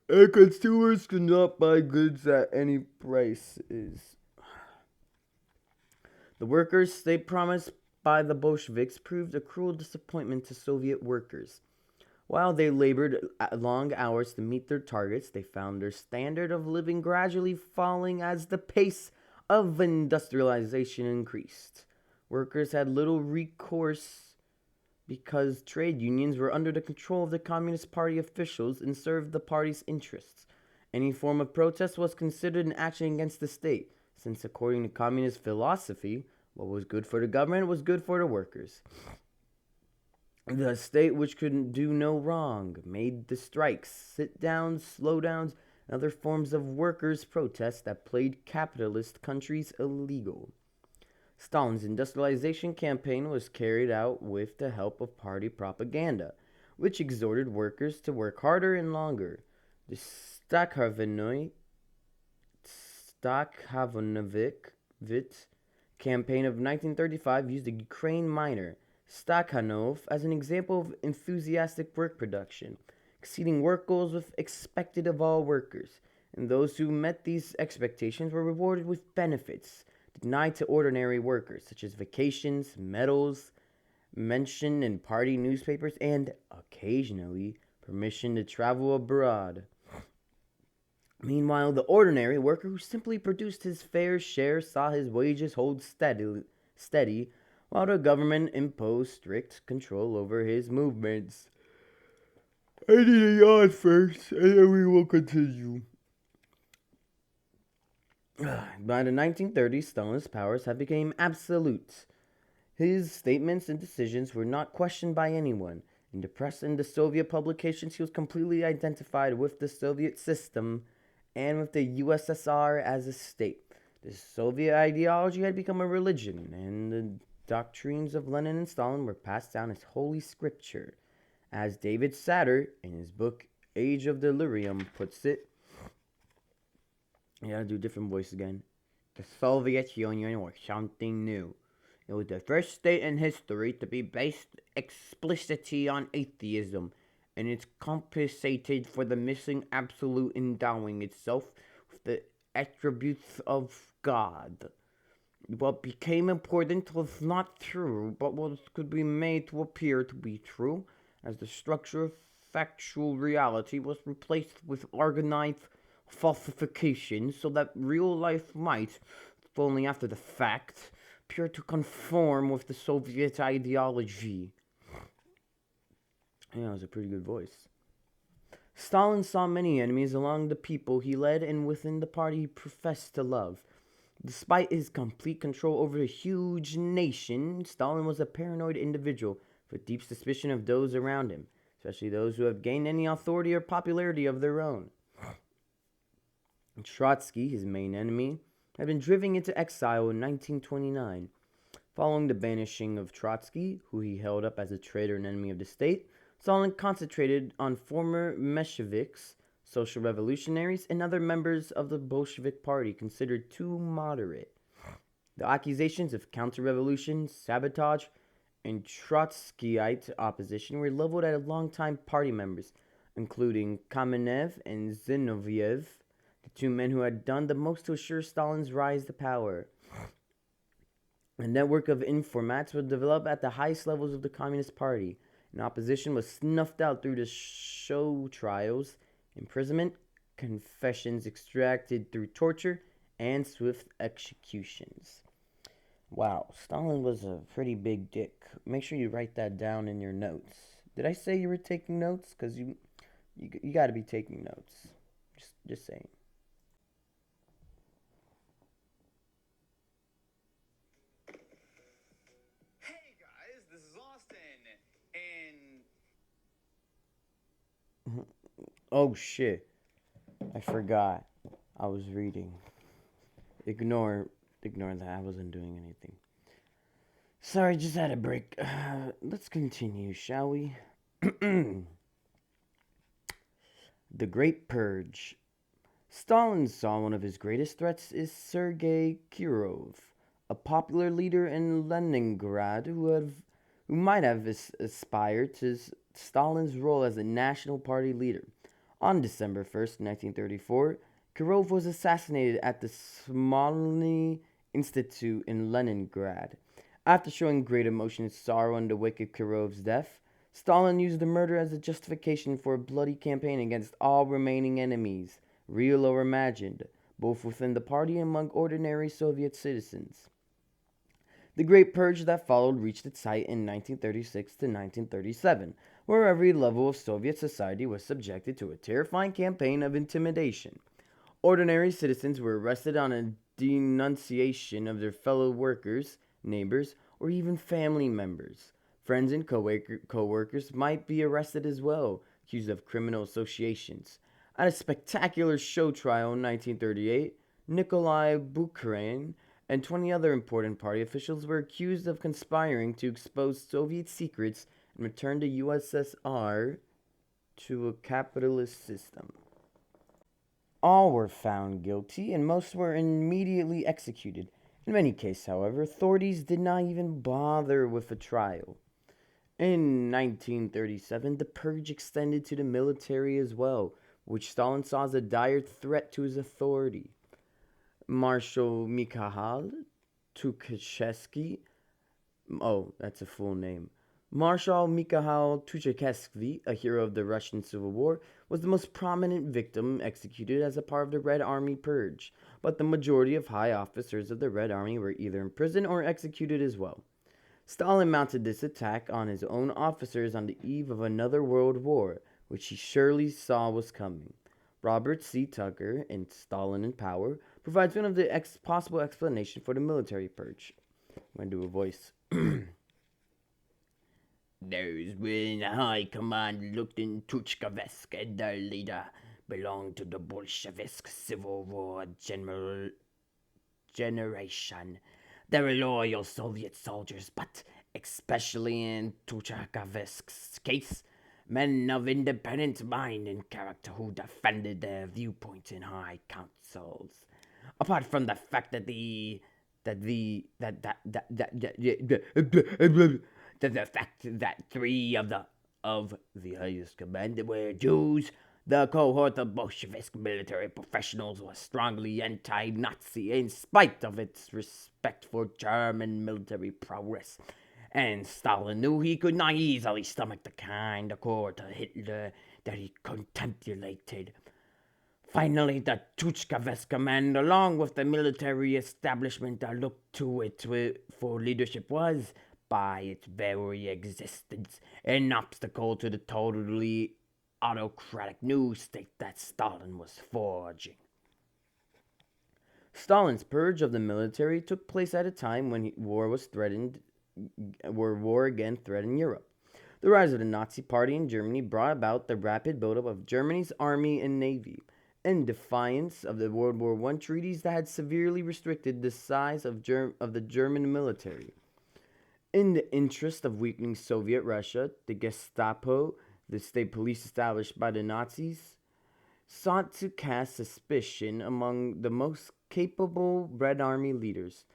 and consumers cannot buy goods at any prices. The workers' state promised by the Bolsheviks proved a cruel disappointment to Soviet workers. While they labored long hours to meet their targets, they found their standard of living gradually falling as the pace of industrialization increased. Workers had little recourse because trade unions were under the control of the Communist Party officials and served the party's interests. Any form of protest was considered an action against the state, since according to communist philosophy, what was good for the government was good for the workers. The state, which could do no wrong, made the strikes, sit-downs, slowdowns, and other forms of workers' protest that plagued capitalist countries illegal. Stalin's industrialization campaign was carried out with the help of party propaganda, which exhorted workers to work harder and longer. The Stakhanovich campaign of 1935 used a Ukraine miner, Stakhanov, as an example of enthusiastic work production, exceeding work goals with expected of all workers, and those who met these expectations were rewarded with benefits denied to ordinary workers, such as vacations, medals, mention in party newspapers, and, occasionally, permission to travel abroad. Meanwhile, the ordinary worker who simply produced his fair share saw his wages hold steady while the government imposed strict control over his movements. I need a yawn first, and then we will continue. By the 1930s, Stalin's powers had become absolute. His statements and decisions were not questioned by anyone. In the press and the Soviet publications, he was completely identified with the Soviet system and with the USSR as a state. The Soviet ideology had become a religion, and the doctrines of Lenin and Stalin were passed down as holy scripture. As David Satter, in his book Age of Delirium, puts it, I gotta do a different voice again. The Soviet Union was something new. It was the first state in history to be based explicitly on atheism, and it compensated for the missing absolute, endowing itself with the attributes of God. What became important was not true, but what could be made to appear to be true, as the structure of factual reality was replaced with organized falsification, so that real life might, if only after the fact, appear to conform with the Soviet ideology. Yeah, that was a pretty good voice. Stalin saw many enemies among the people he led and within the party he professed to love. Despite his complete control over a huge nation, Stalin was a paranoid individual with deep suspicion of those around him, especially those who have gained any authority or popularity of their own. Trotsky, his main enemy, had been driven into exile in 1929. Following the banishing of Trotsky, who he held up as a traitor and enemy of the state, Stalin concentrated on former Mensheviks, social revolutionaries, and other members of the Bolshevik party considered too moderate. The accusations of counter-revolution, sabotage, and Trotskyite opposition were leveled at longtime party members, including Kamenev and Zinoviev, the two men who had done the most to assure Stalin's rise to power. A network of informats would develop at the highest levels of the Communist Party, and opposition was snuffed out through the show trials, imprisonment, confessions extracted through torture, and swift executions. Wow, Stalin was a pretty big dick. Make sure you write that down in your notes. Did I say you were taking notes? Because you got to be taking notes. Just saying. Hey guys, this is Austin, and Oh shit. I forgot. I was reading. Ignore that. I wasn't doing anything. Sorry, just had a break. Let's continue, shall we? The Great Purge. Stalin saw one of his greatest threats is Sergei Kirov, a popular leader in Leningrad who might have aspired to Stalin's role as a national party leader. On December 1st, 1934, Kirov was assassinated at the Smolny Institute in Leningrad. After showing great emotion and sorrow in the wake of Kirov's death, Stalin used the murder as a justification for a bloody campaign against all remaining enemies, real or imagined, both within the party and among ordinary Soviet citizens. The Great Purge that followed reached its height in 1936 to 1937, where every level of Soviet society was subjected to a terrifying campaign of intimidation. Ordinary citizens were arrested on a denunciation of their fellow workers, neighbors, or even family members. Friends and co-workers might be arrested as well, accused of criminal associations. At a spectacular show trial in 1938, Nikolai Bukharin and 20 other important party officials were accused of conspiring to expose Soviet secrets and return the USSR to a capitalist system. All were found guilty, and most were immediately executed. In many cases, however, authorities did not even bother with a trial. In 1937, the purge extended to the military as well, which Stalin saw as a dire threat to his authority. Marshal Mikhail Tukhachevsky, oh, that's a full name. Marshal Mikhail Tukhachevsky, a hero of the Russian Civil War, was the most prominent victim executed as a part of the Red Army purge, but the majority of high officers of the Red Army were either imprisoned or executed as well. Stalin mounted this attack on his own officers on the eve of another world war, which he surely saw was coming. Robert C. Tucker, in Stalin in Power, provides one of the possible explanations for the military purge. I'm going to do a voice. Those within the high command looked in Tukhachevsky and their leader belonged to the Bolshevik Civil War generation. They were loyal Soviet soldiers, but especially in Tukhachevsky's case, men of independent mind and character who defended their viewpoints in high councils. Apart from the fact that the fact that three of the highest command were Jews, the cohort of Bolshevik military professionals was strongly anti-Nazi in spite of its respect for German military progress. And Stalin knew he could not easily stomach the kind accord to Hitler that he contemplated. Finally, the Tuchkevest command, along with the military establishment that looked to it for leadership, was, by its very existence, an obstacle to the totally autocratic new state that Stalin was forging. Stalin's purge of the military took place at a time when war again threatened Europe. The rise of the Nazi Party in Germany brought about the rapid buildup of Germany's army and navy, in defiance of the World War I treaties that had severely restricted the size of the German military. In the interest of weakening Soviet Russia, the Gestapo, the state police established by the Nazis, sought to cast suspicion among the most capable Red Army leaders.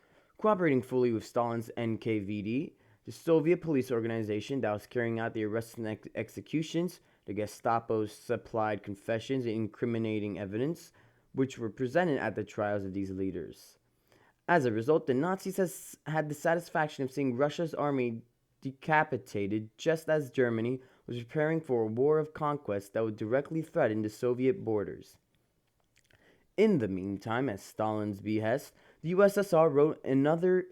Cooperating fully with Stalin's NKVD, the Soviet police organization that was carrying out the arrests and executions, the Gestapo supplied confessions and incriminating evidence, which were presented at the trials of these leaders. As a result, the Nazis had the satisfaction of seeing Russia's army decapitated just as Germany was preparing for a war of conquest that would directly threaten the Soviet borders. In the meantime, at Stalin's behest, the USSR wrote another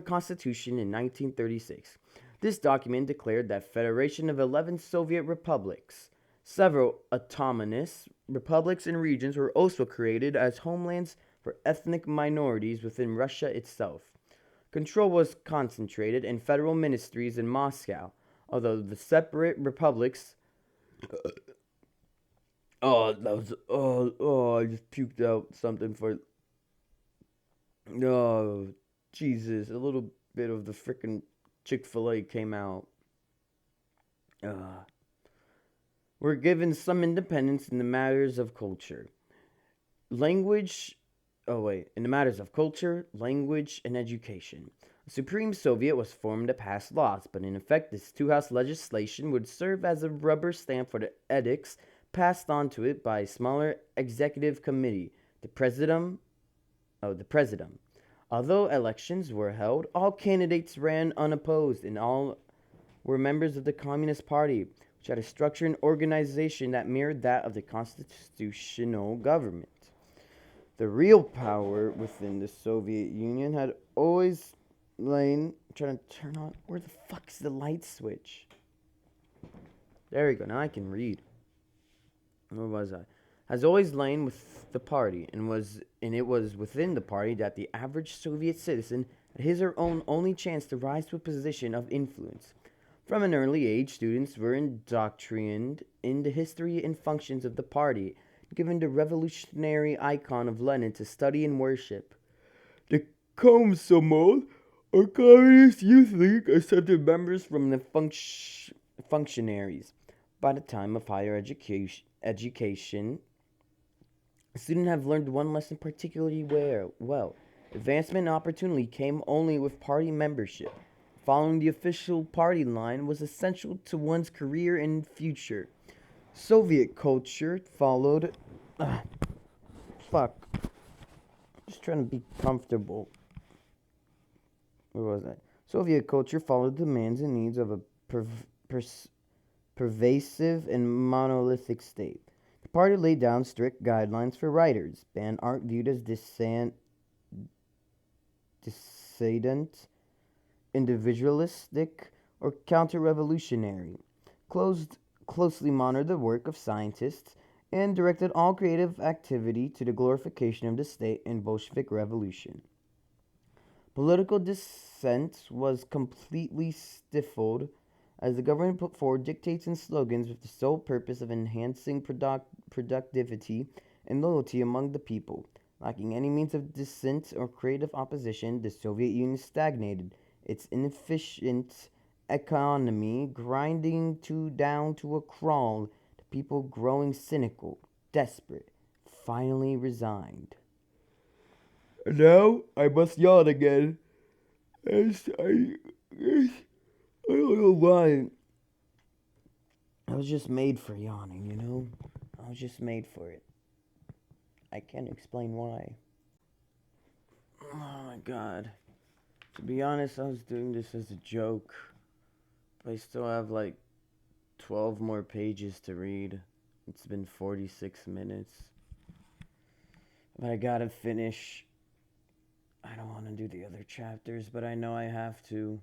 constitution in 1936. This document declared that Federation of 11 Soviet republics. Several autonomous republics and regions were also created as homelands for ethnic minorities within Russia itself. Control was concentrated in federal ministries in Moscow, although the separate republics. I just puked out something for. Oh, Jesus. A little bit of the frickin' Chick-fil-A came out. Were given some independence in the matters of culture. In the matters of culture, language, and education. A Supreme Soviet was formed to pass laws, but in effect, this two-house legislation would serve as a rubber stamp for the edicts passed on to it by a smaller executive committee, the Presidium. Although elections were held, all candidates ran unopposed, and all were members of the Communist Party, which had a structure and organization that mirrored that of the constitutional government. The real power within the Soviet Union had always lain. I'm trying to turn on. Where the fuck is the light switch? There we go. Now I can read. Where was I? Has always lain with the party, and it was within the party that the average Soviet citizen had his or own only chance to rise to a position of influence. From an early age, students were indoctrinated in the history and functions of the party, given the revolutionary icon of Lenin to study and worship. The Komsomol, or Communist Youth League, accepted members from the functionaries. By the time of higher education, students have learned one lesson particularly well. Advancement and opportunity came only with party membership. Following the official party line was essential to one's career and future. Soviet culture followed. Just trying to be comfortable. Where was I? Soviet culture followed the demands and needs of a pervasive and monolithic state. The party laid down strict guidelines for writers, banned art viewed as dissident, individualistic, or counter-revolutionary, closely monitored the work of scientists, and directed all creative activity to the glorification of the state and Bolshevik revolution. Political dissent was completely stifled as the government put forward dictates and slogans with the sole purpose of enhancing productivity and loyalty among the people. Lacking any means of dissent or creative opposition, the Soviet Union stagnated. Its inefficient economy grinding down to a crawl, the people growing cynical, desperate, finally resigned. And now I must yawn again. I don't know why. I was just made for yawning, you know? I was just made for it. I can't explain why. Oh my god. To be honest, I was doing this as a joke. But I still have like 12 more pages to read. It's been 46 minutes. But I gotta finish. I don't want to do the other chapters, but I know I have to.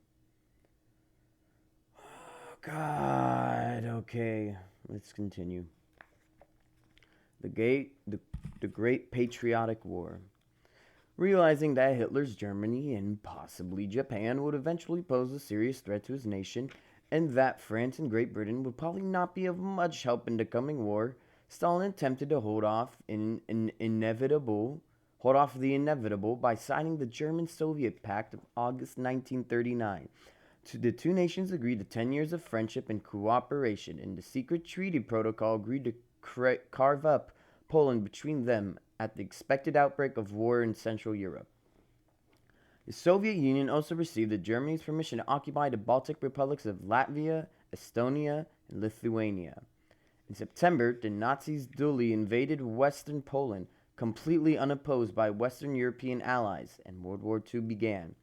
Oh, God. Okay, let's continue. The Great Patriotic War. Realizing that Hitler's Germany and possibly Japan would eventually pose a serious threat to his nation, and that France and Great Britain would probably not be of much help in the coming war, Stalin attempted to hold off the inevitable by signing the German-Soviet Pact of August 1939. The two nations agreed to 10 years of friendship and cooperation, and the secret treaty protocol agreed to carve up Poland between them at the expected outbreak of war in Central Europe. The Soviet Union also received Germany's permission to occupy the Baltic republics of Latvia, Estonia, and Lithuania. In September, the Nazis duly invaded western Poland, completely unopposed by Western European allies, and World War II began.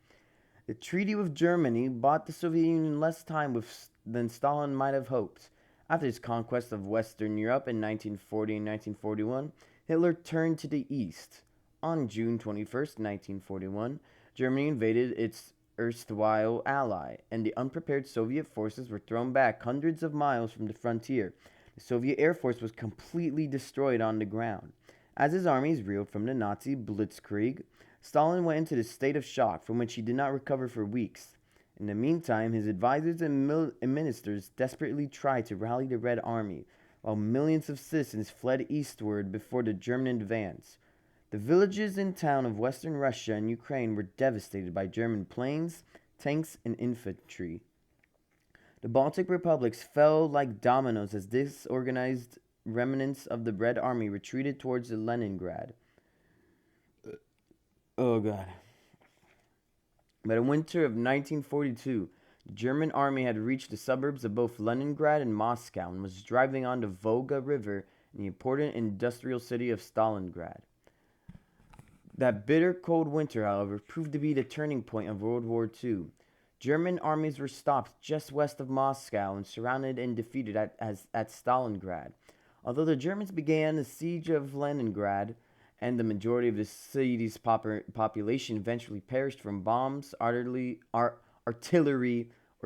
The treaty with Germany bought the Soviet Union less time than Stalin might have hoped. After his conquest of Western Europe in 1940 and 1941, Hitler turned to the east. On June 21st, 1941, Germany invaded its erstwhile ally, and the unprepared Soviet forces were thrown back hundreds of miles from the frontier. The Soviet Air Force was completely destroyed on the ground. As his armies reeled from the Nazi blitzkrieg, Stalin went into this state of shock from which he did not recover for weeks. In the meantime, his advisors and ministers desperately tried to rally the Red Army, while millions of citizens fled eastward before the German advance. The villages and towns of western Russia and Ukraine were devastated by German planes, tanks, and infantry. The Baltic republics fell like dominoes as disorganized remnants of the Red Army retreated towards Leningrad. Oh god. By the winter of 1942, the German army had reached the suburbs of both Leningrad and Moscow and was driving on the Volga River in the important industrial city of Stalingrad. That bitter cold winter, however, proved to be the turning point of World War II. German armies were stopped just west of Moscow and surrounded and defeated at Stalingrad. Although the Germans began the siege of Leningrad, and the majority of the city's population eventually perished from bombs, artillery, or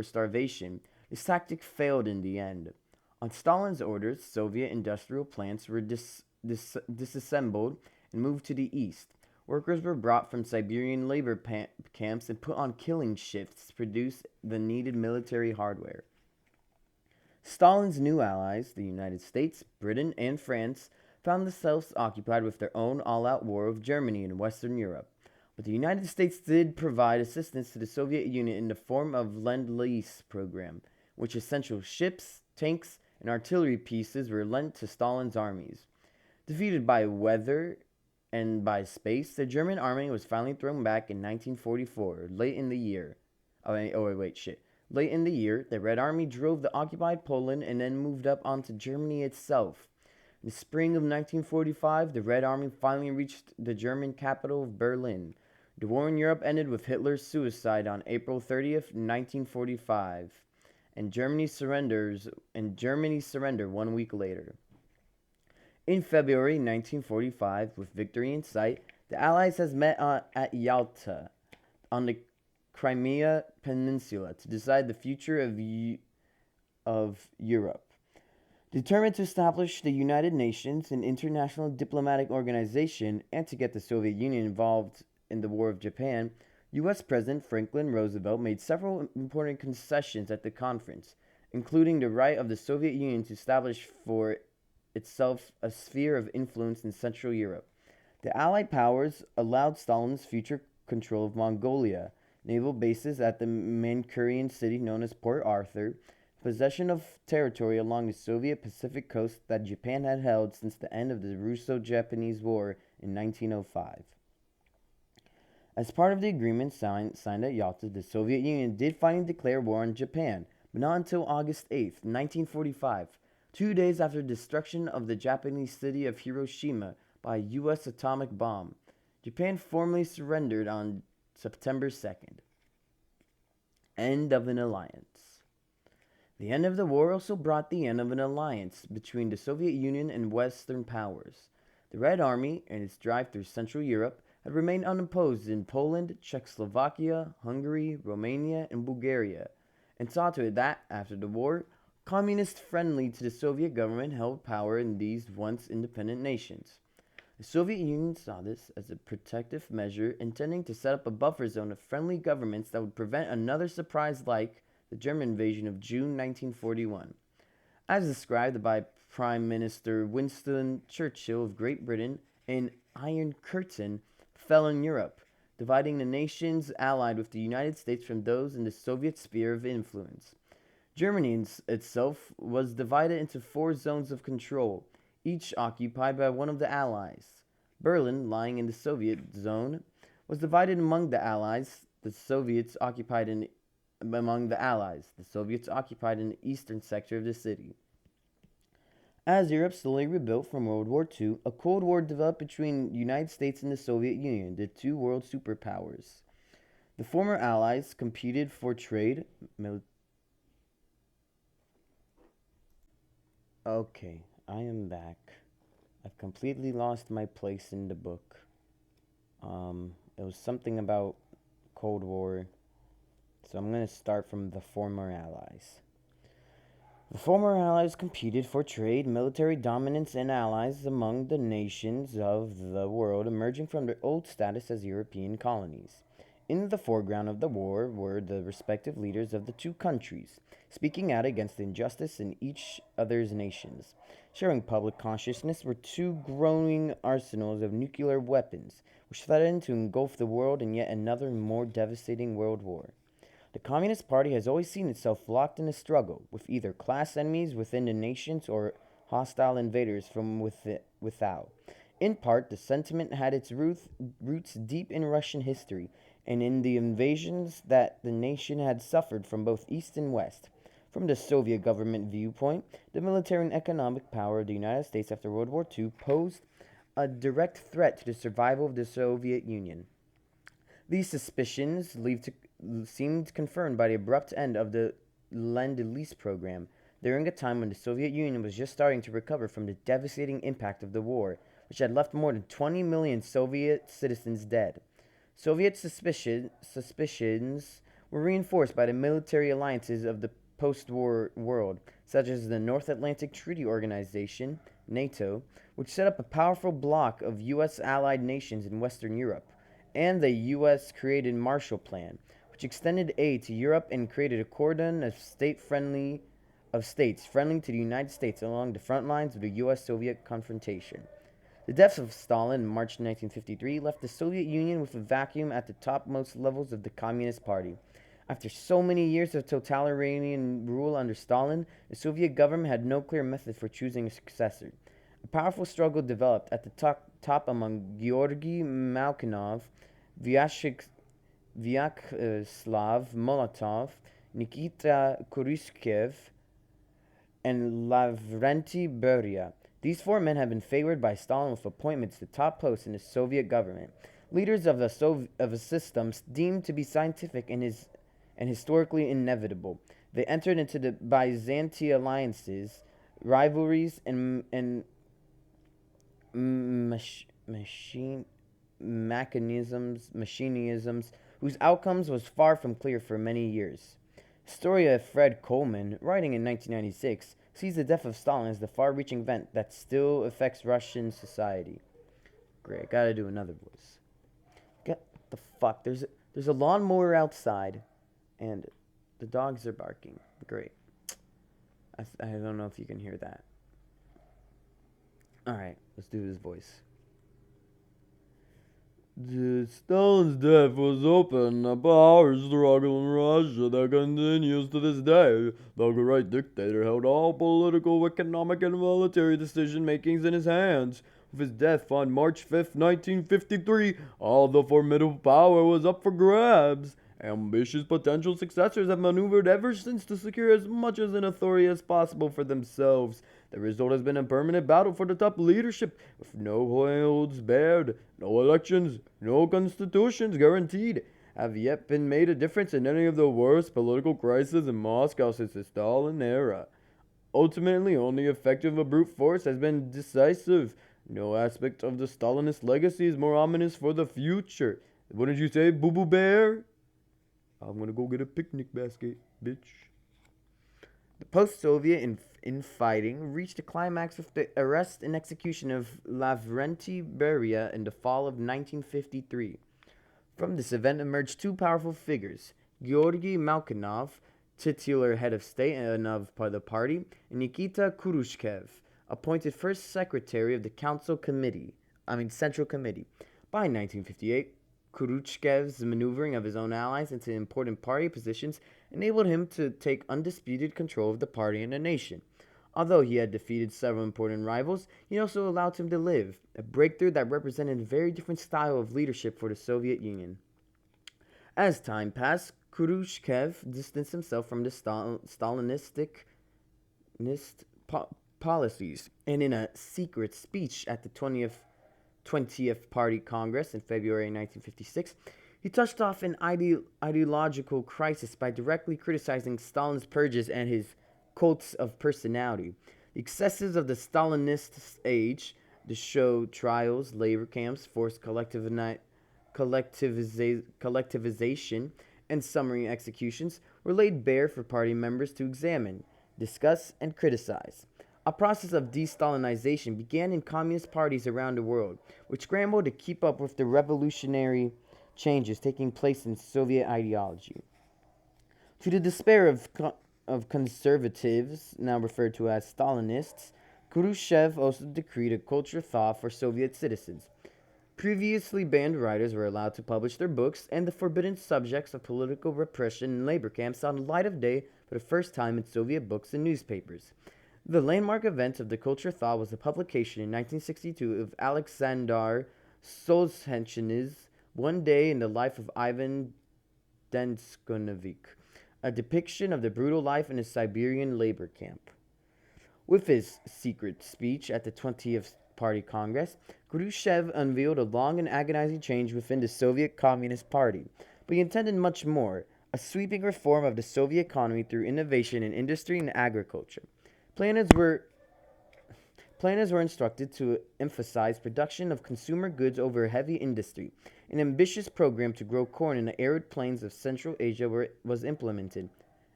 starvation, this tactic failed in the end. On Stalin's orders, Soviet industrial plants were disassembled and moved to the east. Workers were brought from Siberian labor camps and put on killing shifts to produce the needed military hardware. Stalin's new allies, the United States, Britain, and France, found themselves occupied with their own all-out war with Germany in Western Europe. But the United States did provide assistance to the Soviet Union in the form of Lend-Lease program, which essential ships, tanks, and artillery pieces were lent to Stalin's armies. Defeated by weather and by space, the German army was finally thrown back in 1944, late in the year. Late in the year, the Red Army drove the occupied Poland and then moved up onto Germany itself. In the spring of 1945, the Red Army finally reached the German capital of Berlin. The war in Europe ended with Hitler's suicide on April 30th, 1945, and Germany's surrender 1 week later. In February 1945, with victory in sight, the Allies has met at Yalta on the Crimea Peninsula to decide the future of Europe. Determined to establish the United Nations, an international diplomatic organization, and to get the Soviet Union involved in the War of Japan, U.S. President Franklin Roosevelt made several important concessions at the conference, including the right of the Soviet Union to establish for itself a sphere of influence in Central Europe. The Allied powers allowed Stalin's future control of Mongolia, naval bases at the Manchurian city known as Port Arthur, possession of territory along the Soviet Pacific coast that Japan had held since the end of the Russo-Japanese War in 1905. As part of the agreement signed at Yalta, the Soviet Union did finally declare war on Japan, but not until August 8, 1945, 2 days after the destruction of the Japanese city of Hiroshima by a U.S. atomic bomb. Japan formally surrendered on September 2nd. End of an alliance. The end of the war also brought the end of an alliance between the Soviet Union and Western powers. The Red Army, in its drive through Central Europe, had remained unopposed in Poland, Czechoslovakia, Hungary, Romania, and Bulgaria, and saw to it that, after the war, communists friendly to the Soviet government held power in these once independent nations. The Soviet Union saw this as a protective measure intending to set up a buffer zone of friendly governments that would prevent another surprise like the German invasion of June 1941. As described by Prime Minister Winston Churchill of Great Britain, an Iron Curtain fell on Europe, dividing the nations allied with the United States from those in the Soviet sphere of influence. Germany itself was divided into 4 zones of control, each occupied by one of the Allies. Berlin, lying in the Soviet zone, was divided among the Allies. The Soviets occupied in the eastern sector of the city. As Europe slowly rebuilt from World War II, a Cold War developed between the United States and the Soviet Union, the two world superpowers. The former Allies competed for trade. Okay, I am back. I've completely lost my place in the book. It was something about Cold War, so I'm going to start from the former Allies. The former Allies competed for trade, military dominance, and allies among the nations of the world emerging from their old status as European colonies. In the foreground of the war were the respective leaders of the two countries, speaking out against the injustice in each other's nations. Sharing public consciousness were two growing arsenals of nuclear weapons, which threatened to engulf the world in yet another more devastating world war. The Communist Party has always seen itself locked in a struggle with either class enemies within the nations or hostile invaders from without. In part, the sentiment had its roots deep in Russian history and in the invasions that the nation had suffered from both East and West. From the Soviet government viewpoint, the military and economic power of the United States after World War II posed a direct threat to the survival of the Soviet Union. These suspicions seemed confirmed by the abrupt end of the Lend-Lease program during a time when the Soviet Union was just starting to recover from the devastating impact of the war, which had left more than 20 million Soviet citizens dead. Soviet suspicions were reinforced by the military alliances of the post-war world, such as the North Atlantic Treaty Organization, NATO, which set up a powerful bloc of U.S. allied nations in Western Europe, and the U.S.-created Marshall Plan, which extended aid to Europe and created a cordon of states friendly to the United States along the front lines of the U.S.-Soviet confrontation. The death of Stalin in March 1953 left the Soviet Union with a vacuum at the topmost levels of the Communist Party. After so many years of totalitarian rule under Stalin, the Soviet government had no clear method for choosing a successor. A powerful struggle developed at the top among Georgy Malkinov, Vyacheslav Molotov, Nikita Khrushchev, and Lavrenti Beria. These 4 men had been favored by Stalin with appointments to top posts in the Soviet government, leaders of a system deemed to be scientific and historically inevitable. They entered into the Byzantine alliances, rivalries, and machinisms, whose outcomes was far from clear for many years. Historian Fred Coleman, writing in 1996, sees the death of Stalin as the far-reaching event that still affects Russian society. Great, I gotta do another voice. Get the fuck? There's a lawnmower outside, and the dogs are barking. Great. I don't know if you can hear that. All right, let's do this voice. Stalin's death was open a power struggle in Russia that continues to this day. The great dictator held all political, economic, and military decision makings in his hands. With his death on March 5th, 1953, all the formidable power was up for grabs. Ambitious potential successors have maneuvered ever since to secure as much as an authority as possible for themselves. The result has been a permanent battle for the top leadership, with no holds barred, no elections, no constitutions guaranteed, have yet been made a difference in any of the worst political crises in Moscow since the Stalin era. Ultimately, only effective brute force has been decisive. No aspect of the Stalinist legacy is more ominous for the future. What did you say, Boo Boo Bear? I'm gonna go get a picnic basket, bitch. The post-Soviet infighting reached a climax with the arrest and execution of Lavrenti Beria in the fall of 1953. From this event emerged two powerful figures: Georgy Malkinov, titular head of state and of the party, and Nikita Khrushchev, appointed first secretary of the Central Committee. By 1958, Khrushchev's maneuvering of his own allies into important party positions enabled him to take undisputed control of the party and the nation. Although he had defeated several important rivals, he also allowed him to live, a breakthrough that represented a very different style of leadership for the Soviet Union. As time passed, Khrushchev distanced himself from the Stalinistic policies, and in a secret speech at the 20th Party Congress in February 1956, he touched off an ideological crisis by directly criticizing Stalin's purges and his cults of personality. The excesses of the Stalinist age, the show trials, labor camps, forced collectivization, and summary executions were laid bare for party members to examine, discuss, and criticize. A process of de-Stalinization began in communist parties around the world, which scrambled to keep up with the revolutionary changes taking place in Soviet ideology. To the despair of conservatives, now referred to as Stalinists, Khrushchev also decreed a culture thaw for Soviet citizens. Previously banned writers were allowed to publish their books, and the forbidden subjects of political repression in labor camps saw the light of day for the first time in Soviet books and newspapers. The landmark event of the culture thaw was the publication in 1962 of Alexander Solzhenitsyn's One Day in the Life of Ivan Denskonovich, a depiction of the brutal life in a Siberian labor camp. With his secret speech at the 20th Party Congress, Khrushchev unveiled a long and agonizing change within the Soviet Communist Party, but he intended much more: a sweeping reform of the Soviet economy through innovation in industry and agriculture. Planners were instructed to emphasize production of consumer goods over heavy industry. An ambitious program to grow corn in the arid plains of Central Asia was implemented,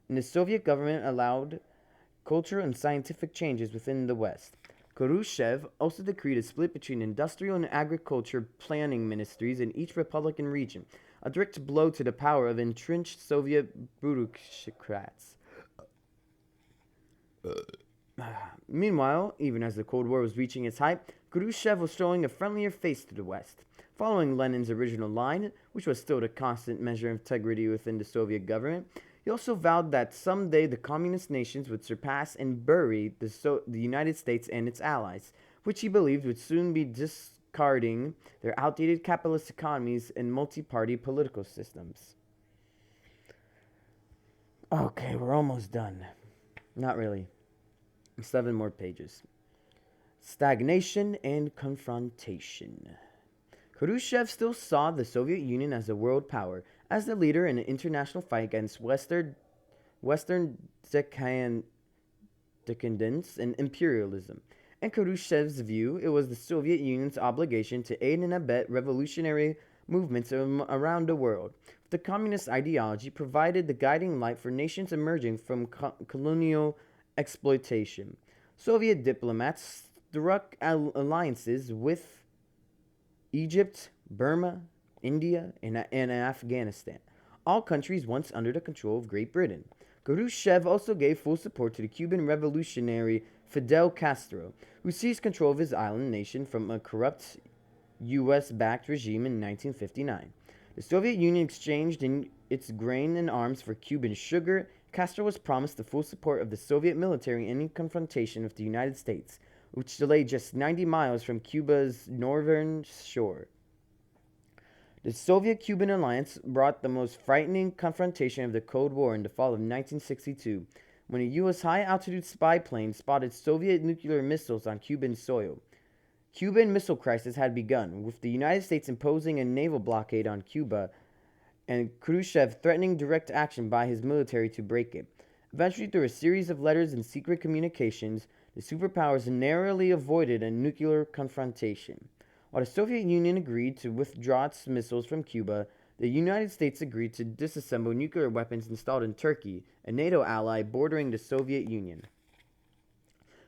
and the Soviet government allowed cultural and scientific changes within the West. Khrushchev also decreed a split between industrial and agriculture planning ministries in each Republican region, a direct blow to the power of entrenched Soviet bureaucrats. Meanwhile, even as the Cold War was reaching its height, Khrushchev was showing a friendlier face to the West. Following Lenin's original line, which was still the constant measure of integrity within the Soviet government, he also vowed that someday the communist nations would surpass and bury the United States and its allies, which he believed would soon be discarding their outdated capitalist economies and multi-party political systems. Okay, we're almost done. Not really. 7 more pages. Stagnation and confrontation. Khrushchev still saw the Soviet Union as a world power, as the leader in an international fight against Western decadence and imperialism. In Khrushchev's view, it was the Soviet Union's obligation to aid and abet revolutionary movements around the world. The communist ideology provided the guiding light for nations emerging from colonial exploitation. Soviet diplomats struck alliances with Egypt, Burma, India, and Afghanistan, all countries once under the control of Great Britain. Khrushchev also gave full support to the Cuban revolutionary Fidel Castro, who seized control of his island nation from a corrupt U.S. backed regime in 1959. The Soviet Union exchanged in its grain and arms for Cuban sugar. Castro was promised the full support of the Soviet military in any confrontation with the United States, which lay just 90 miles from Cuba's northern shore. The Soviet-Cuban alliance brought the most frightening confrontation of the Cold War in the fall of 1962, when a U.S. high-altitude spy plane spotted Soviet nuclear missiles on Cuban soil. Cuban Missile Crisis had begun, with the United States imposing a naval blockade on Cuba and Khrushchev threatening direct action by his military to break it. Eventually, through a series of letters and secret communications, the superpowers narrowly avoided a nuclear confrontation. While the Soviet Union agreed to withdraw its missiles from Cuba, the United States agreed to disassemble nuclear weapons installed in Turkey, a NATO ally bordering the Soviet Union.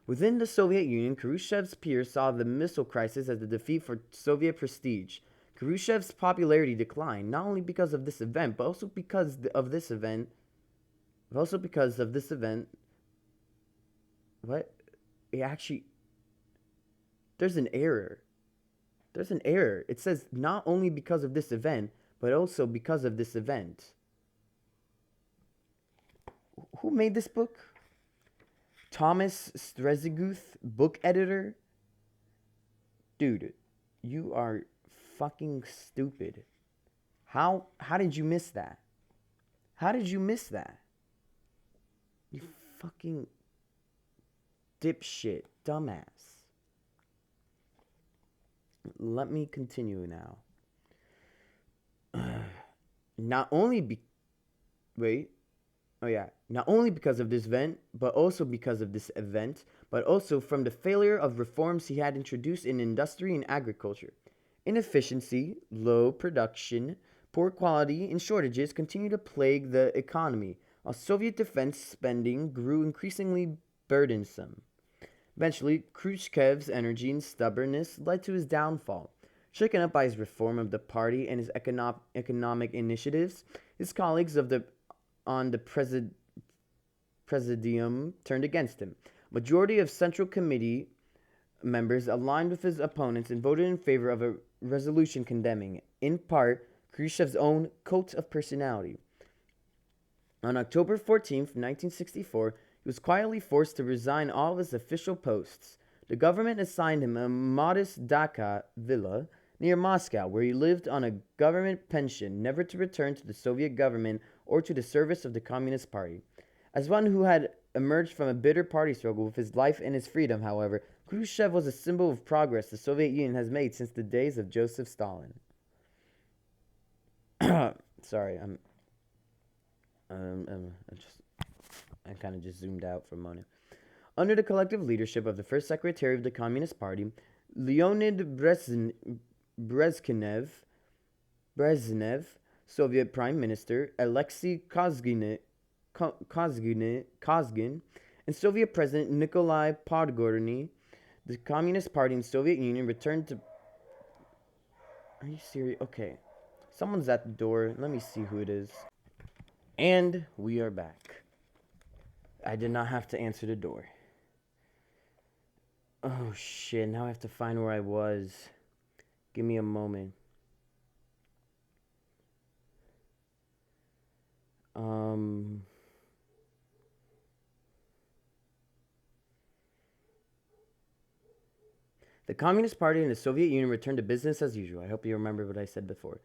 Within the Soviet Union, Khrushchev's peers saw the missile crisis as a defeat for Soviet prestige. Khrushchev's popularity declined, not only because of this event, but also because of this event. What? There's an error. It says not only because of this event, but also because of this event. Who made this book? Thomas Streziguth, book editor? Dude, you are fucking stupid. How did you miss that? You fucking dipshit, dumbass. Let me continue now. Not only because of this event, but also because of this event, but also from the failure of reforms he had introduced in industry and agriculture. Inefficiency, low production, poor quality, and shortages continue to plague the economy, while Soviet defense spending grew increasingly burdensome. Eventually, Khrushchev's energy and stubbornness led to his downfall. Shaken up by his reform of the party and his economic initiatives, his colleagues on the Presidium turned against him. Majority of Central Committee members aligned with his opponents and voted in favor of a resolution condemning, in part, Khrushchev's own cult of personality. On October 14th, 1964, he was quietly forced to resign all of his official posts. The government assigned him a modest dacha villa near Moscow, where he lived on a government pension, never to return to the Soviet government or to the service of the Communist Party. As one who had emerged from a bitter party struggle with his life and his freedom, however, Khrushchev was a symbol of progress the Soviet Union has made since the days of Joseph Stalin. Sorry, I kind of just zoomed out for a moment. Under the collective leadership of the first secretary of the Communist Party, Leonid Brezhnev, Soviet Prime Minister Alexei Kozgin, and Soviet President Nikolai Podgorny, the Communist Party and Soviet Union returned to... Are you serious? Okay. Someone's at the door. Let me see who it is. And we are back. I did not have to answer the door. Oh shit, now I have to find where I was. Give me a moment. The Communist Party and the Soviet Union returned to business as usual. I hope you remember what I said before.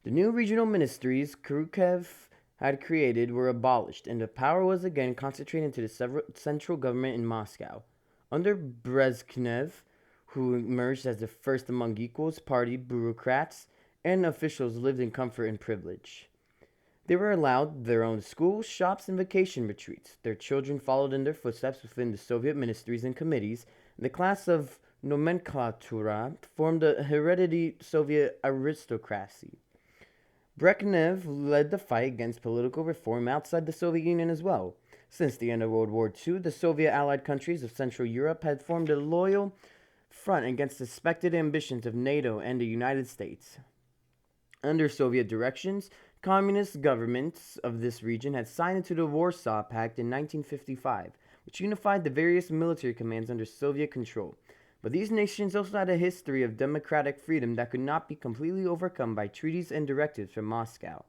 The new regional ministries Khrushchev had created were abolished, and the power was again concentrated into the central government in Moscow. Under Brezhnev, who emerged as the first among equals, party bureaucrats and officials lived in comfort and privilege. They were allowed their own schools, shops, and vacation retreats. Their children followed in their footsteps within the Soviet ministries and committees, and the class of nomenklatura formed a hereditary Soviet aristocracy. Brezhnev led the fight against political reform outside the Soviet Union as well. Since the end of World War II, the Soviet allied countries of Central Europe had formed a loyal front against the suspected ambitions of NATO and the United States. Under Soviet directions, communist governments of this region had signed into the Warsaw Pact in 1955, which unified the various military commands under Soviet control. But these nations also had a history of democratic freedom that could not be completely overcome by treaties and directives from Moscow.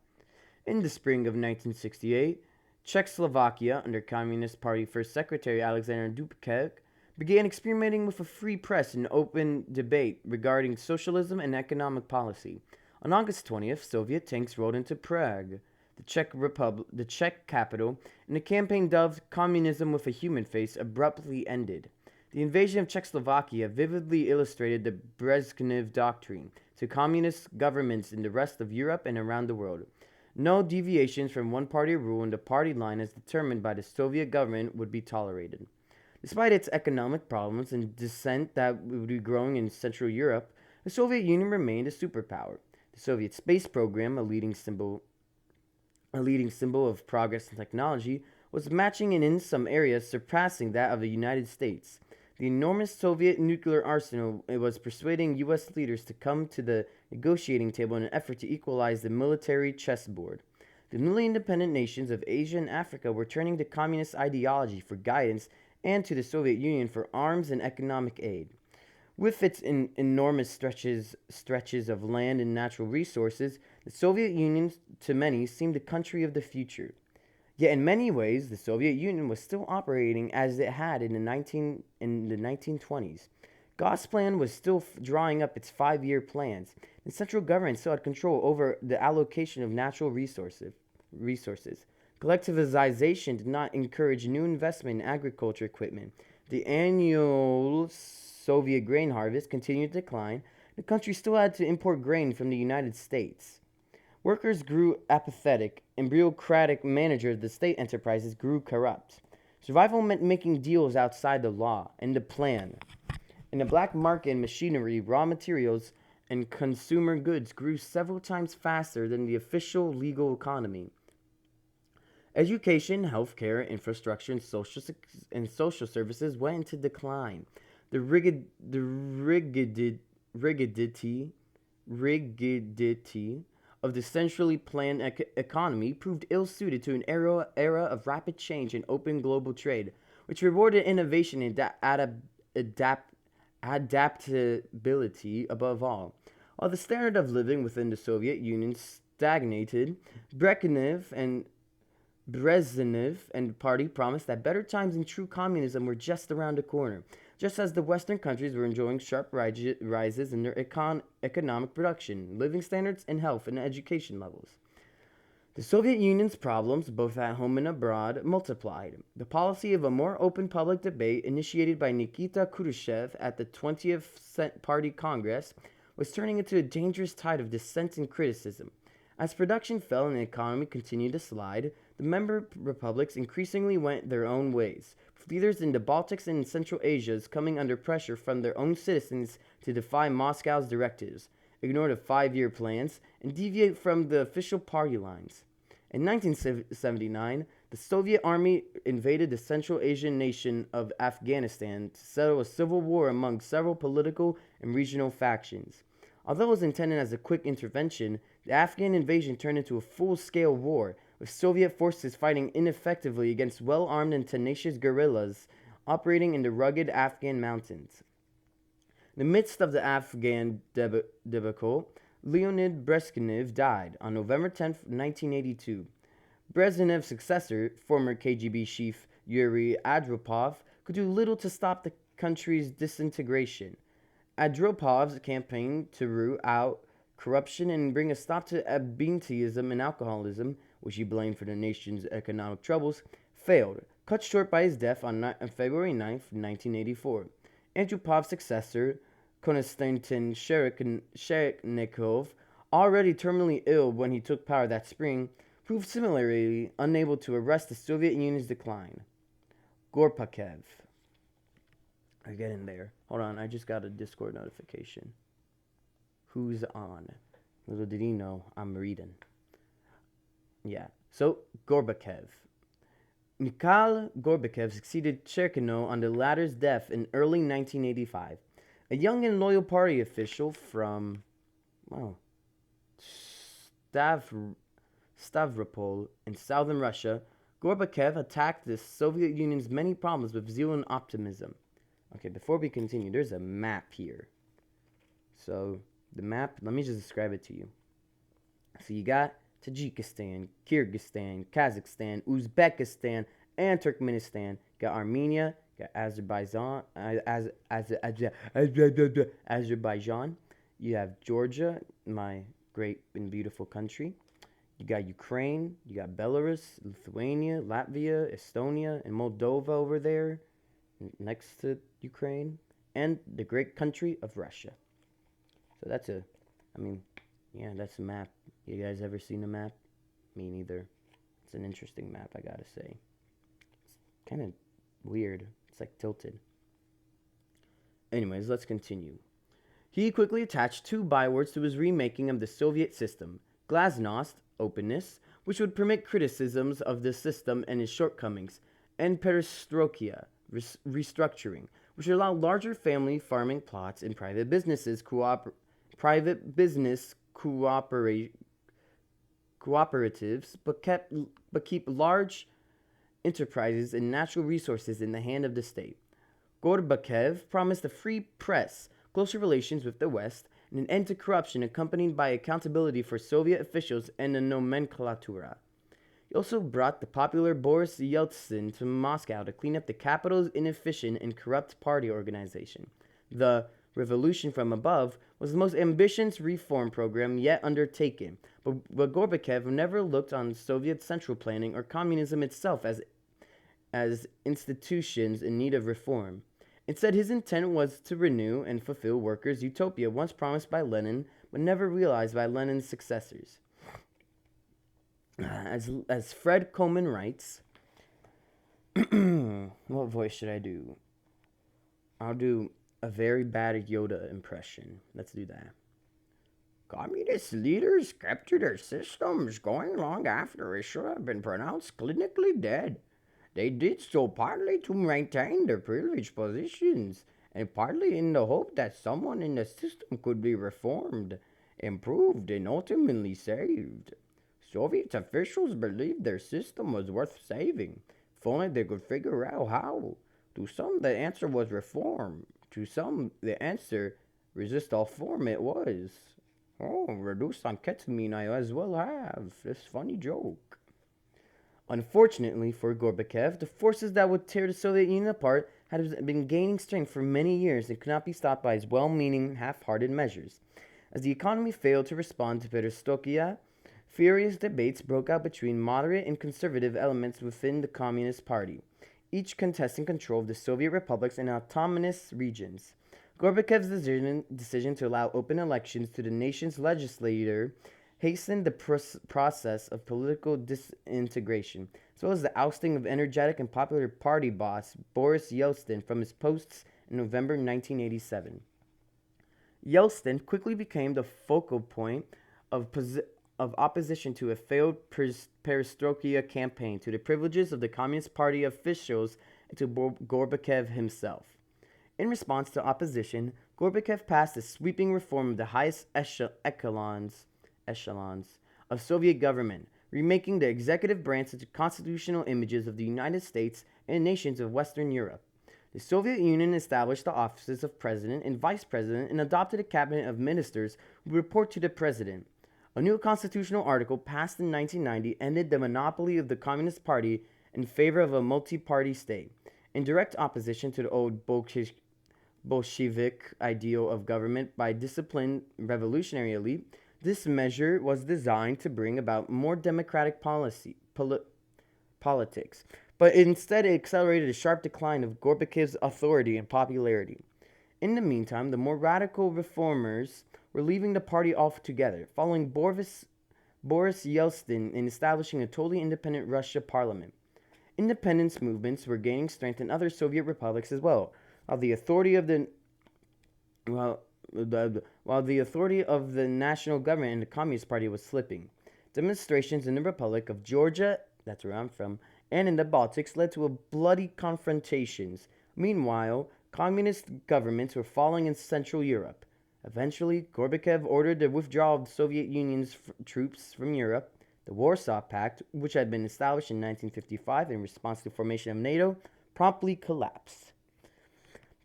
In the spring of 1968, Czechoslovakia, under Communist Party First Secretary Alexander Dubček, began experimenting with a free press and open debate regarding socialism and economic policy. On August 20th, Soviet tanks rolled into Prague, the Czech capital, and the campaign dubbed Communism with a Human Face abruptly ended. The invasion of Czechoslovakia vividly illustrated the Brezhnev Doctrine to communist governments in the rest of Europe and around the world. No deviations from one party rule and the party line as determined by the Soviet government would be tolerated. Despite its economic problems and dissent that would be growing in Central Europe, the Soviet Union remained a superpower. The Soviet space program, a leading symbol of progress and technology, was matching and in some areas surpassing that of the United States. The enormous Soviet nuclear arsenal was persuading U.S. leaders to come to the negotiating table in an effort to equalize the military chessboard. The newly independent nations of Asia and Africa were turning to communist ideology for guidance and to the Soviet Union for arms and economic aid. With its enormous stretches of land and natural resources, the Soviet Union, to many, seemed the country of the future. Yet in many ways, the Soviet Union was still operating as it had in the 1920s. Gosplan was still drawing up its 5-year plans, and central government still had control over the allocation of natural resources. Collectivization did not encourage new investment in agriculture equipment. The annual Soviet grain harvest continued to decline. The country still had to import grain from the United States. Workers grew apathetic, and bureaucratic managers of the state enterprises grew corrupt. Survival meant making deals outside the law and the plan. In the black market, machinery, raw materials, and consumer goods grew several times faster than the official legal economy. Education, healthcare, infrastructure, and social services went into decline. The rigidity of the centrally planned economy proved ill-suited to an era of rapid change and open global trade, which rewarded innovation and adaptability above all. While the standard of living within the Soviet Union stagnated, Brezhnev and the party promised that better times in true communism were just around the corner, just as the Western countries were enjoying sharp rises in their economic production, living standards, and health and education levels. The Soviet Union's problems, both at home and abroad, multiplied. The policy of a more open public debate, initiated by Nikita Khrushchev at the 20th Party Congress, was turning into a dangerous tide of dissent and criticism. As production fell and the economy continued to slide, the member republics increasingly went their own ways, with leaders in the Baltics and in Central Asia coming under pressure from their own citizens to defy Moscow's directives, ignore the 5-year plans, and deviate from the official party lines. In 1979, the Soviet army invaded the Central Asian nation of Afghanistan to settle a civil war among several political and regional factions. Although it was intended as a quick intervention, the Afghan invasion turned into a full-scale war, with Soviet forces fighting ineffectively against well-armed and tenacious guerrillas operating in the rugged Afghan mountains. In the midst of the Afghan debacle, Leonid Brezhnev died on November 10, 1982. Brezhnev's successor, former KGB chief Yuri Andropov, could do little to stop the country's disintegration. Andropov's campaign to root out corruption and bring a stop to absenteeism and alcoholism, which he blamed for the nation's economic troubles, failed, cut short by his death on February 9, 1984. Andropov's successor, Konstantin Shchereknikov, already terminally ill when he took power that spring, proved similarly unable to arrest the Soviet Union's decline. Gorbachev. I get in there. Hold on, I just got a Discord notification. Who's on? Little did he know, I'm reading. Yeah, so Gorbachev. Mikhail Gorbachev succeeded Cherkino on the latter's death in early 1985. A young and loyal party official from Stavropol in southern Russia, Gorbachev attacked the Soviet Union's many problems with zeal and optimism. Okay, before we continue, there's a map here. So the map, let me just describe it to you. So you got Tajikistan, Kyrgyzstan, Kazakhstan, Uzbekistan, and Turkmenistan. You got Armenia, you got Azerbaijan, Azerbaijan. You have Georgia, my great and beautiful country. You got Ukraine, you got Belarus, Lithuania, Latvia, Estonia, and Moldova over there, next to Ukraine, and the great country of Russia. So that's I mean, yeah, that's a map. You guys ever seen a map? Me neither. It's an interesting map, I gotta say. It's kind of weird. It's like tilted. Anyways, let's continue. He quickly attached two bywords to his remaking of the Soviet system: glasnost, openness, which would permit criticisms of the system and its shortcomings, and perestroika, restructuring, which would allow larger family farming plots and private business cooperatives, but keep large enterprises and natural resources in the hand of the state. Gorbachev promised a free press, closer relations with the West, and an end to corruption accompanied by accountability for Soviet officials and the nomenclatura. He also brought the popular Boris Yeltsin to Moscow to clean up the capital's inefficient and corrupt party organization. The Revolution from Above was the most ambitious reform program yet undertaken, but Gorbachev never looked on Soviet central planning or communism itself as institutions in need of reform. Instead, his intent was to renew and fulfill workers' utopia once promised by Lenin, but never realized by Lenin's successors. As Fred Coleman writes, what voice should I do? I'll do a very bad Yoda impression. Let's do that. Communist leaders kept to their systems going long after it should have been pronounced clinically dead. They did so partly to maintain their privileged positions, and partly in the hope that someone in the system could be reformed, improved, and ultimately saved. Soviet officials believed their system was worth saving, if only they could figure out how. To some, the answer was reform. To some, the answer, resist all form it was. Oh, reduced on ketamine I as well have. This funny joke. Unfortunately for Gorbachev, the forces that would tear the Soviet Union apart had been gaining strength for many years and could not be stopped by his well-meaning, half-hearted measures. As the economy failed to respond to perestroika, furious debates broke out between moderate and conservative elements within the Communist Party, each contesting control of the Soviet republics and autonomous regions. Gorbachev's decision to allow open elections to the nation's legislature hastened the process of political disintegration, as well as the ousting of energetic and popular party boss Boris Yeltsin from his posts in November 1987. Yeltsin quickly became the focal point of opposition to a failed perestroika campaign, to the privileges of the Communist Party officials, and to Gorbachev himself. In response to opposition, Gorbachev passed a sweeping reform of the highest echelons of Soviet government, remaking the executive branch into constitutional images of the United States and nations of Western Europe. The Soviet Union established the offices of president and vice president and adopted a cabinet of ministers who report to the president. A new constitutional article passed in 1990 ended the monopoly of the Communist Party in favor of a multi-party state. In direct opposition to the old Bolshevik ideal of government by disciplined revolutionary elite, this measure was designed to bring about more democratic politics, but instead it accelerated a sharp decline of Gorbachev's authority and popularity. In the meantime, the more radical reformers were leaving the party altogether, following Boris Yeltsin in establishing a totally independent Russia parliament. Independence movements were gaining strength in other Soviet republics as well, while the authority of the national government and the Communist Party was slipping. Demonstrations in the Republic of Georgia, that's where I'm from, and in the Baltics led to bloody confrontations. Meanwhile, communist governments were falling in Central Europe. Eventually, Gorbachev ordered the withdrawal of the Soviet Union's troops from Europe. The Warsaw Pact, which had been established in 1955 in response to the formation of NATO, promptly collapsed.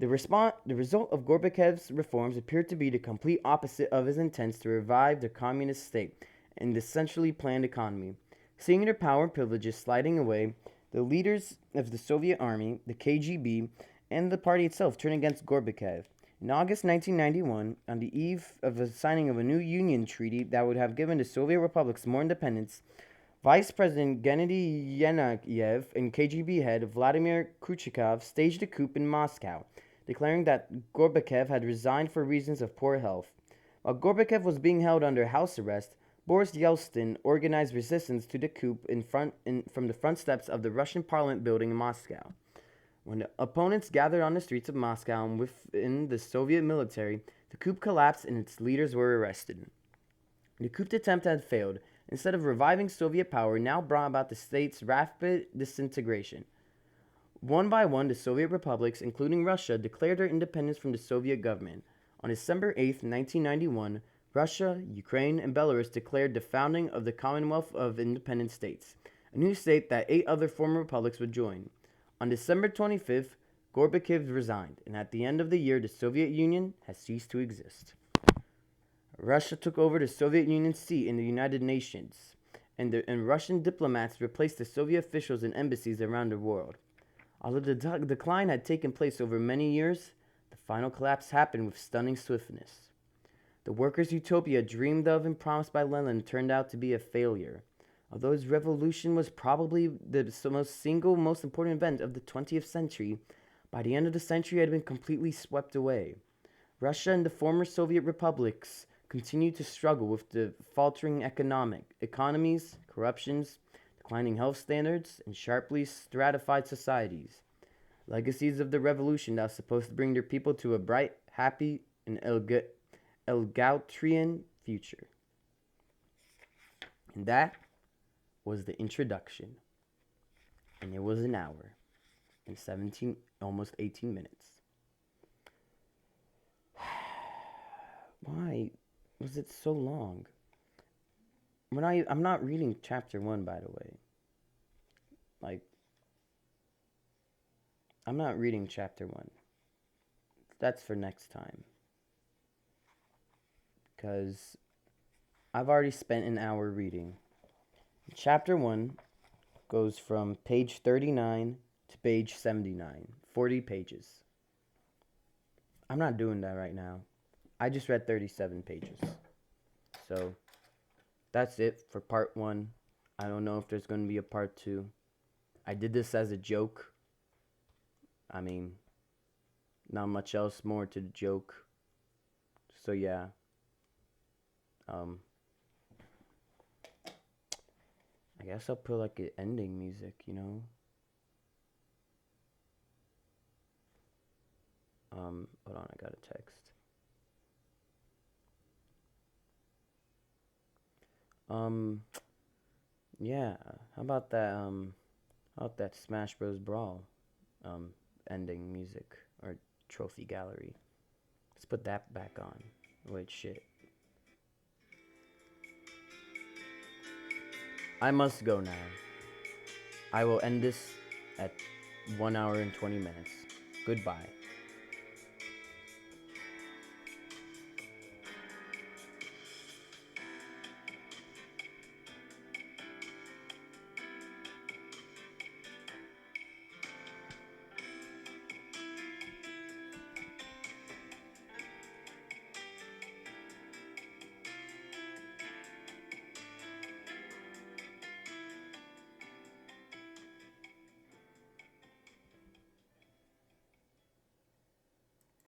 The result of Gorbachev's reforms appeared to be the complete opposite of his intents to revive the communist state and the centrally planned economy. Seeing their power and privileges sliding away, the leaders of the Soviet Army, the KGB, and the party itself turned against Gorbachev. In August 1991, on the eve of the signing of a new Union treaty that would have given the Soviet republics more independence, Vice President Gennady Yanayev and KGB head Vladimir Khrushchev staged a coup in Moscow, declaring that Gorbachev had resigned for reasons of poor health. While Gorbachev was being held under house arrest, Boris Yeltsin organized resistance to the coup from the front steps of the Russian Parliament building in Moscow. When the opponents gathered on the streets of Moscow and within the Soviet military, the coup collapsed and its leaders were arrested. The coup attempt had failed. Instead of reviving Soviet power, now brought about the state's rapid disintegration. One by one, the Soviet republics, including Russia, declared their independence from the Soviet government. On December 8, 1991, Russia, Ukraine, and Belarus declared the founding of the Commonwealth of Independent States, a new state that 8 other former republics would join. On December 25th, Gorbachev resigned, and at the end of the year, the Soviet Union has ceased to exist. Russia took over the Soviet Union's seat in the United Nations, and Russian diplomats replaced the Soviet officials in embassies around the world. Although the decline had taken place over many years, the final collapse happened with stunning swiftness. The workers' utopia dreamed of and promised by Lenin turned out to be a failure. Although his revolution was probably the most important event of the 20th century, by the end of the century it had been completely swept away. Russia and the former Soviet republics continued to struggle with the faltering economies, corruptions, declining health standards, and sharply stratified societies. Legacies of the revolution that was supposed to bring their people to a bright, happy, and egalitarian future. And that was the introduction. And it was an hour and almost 18 minutes. Why was it so long? I'm not reading chapter 1, by the way. I'm not reading chapter 1. That's for next time. Because I've already spent an hour reading. Chapter 1 goes from page 39 to page 79. 40 pages. I'm not doing that right now. I just read 37 pages. So, that's it for part 1. I don't know if there's going to be a part 2. I did this as a joke. I mean, not much else more to the joke. So, yeah. I guess I'll put like an ending music, you know? Hold on, I got a text. Yeah, how about that Smash Bros. Brawl, ending music, or trophy gallery. Let's put that back on. Wait, shit. I must go now. I will end this at 1 hour and 20 minutes. Goodbye.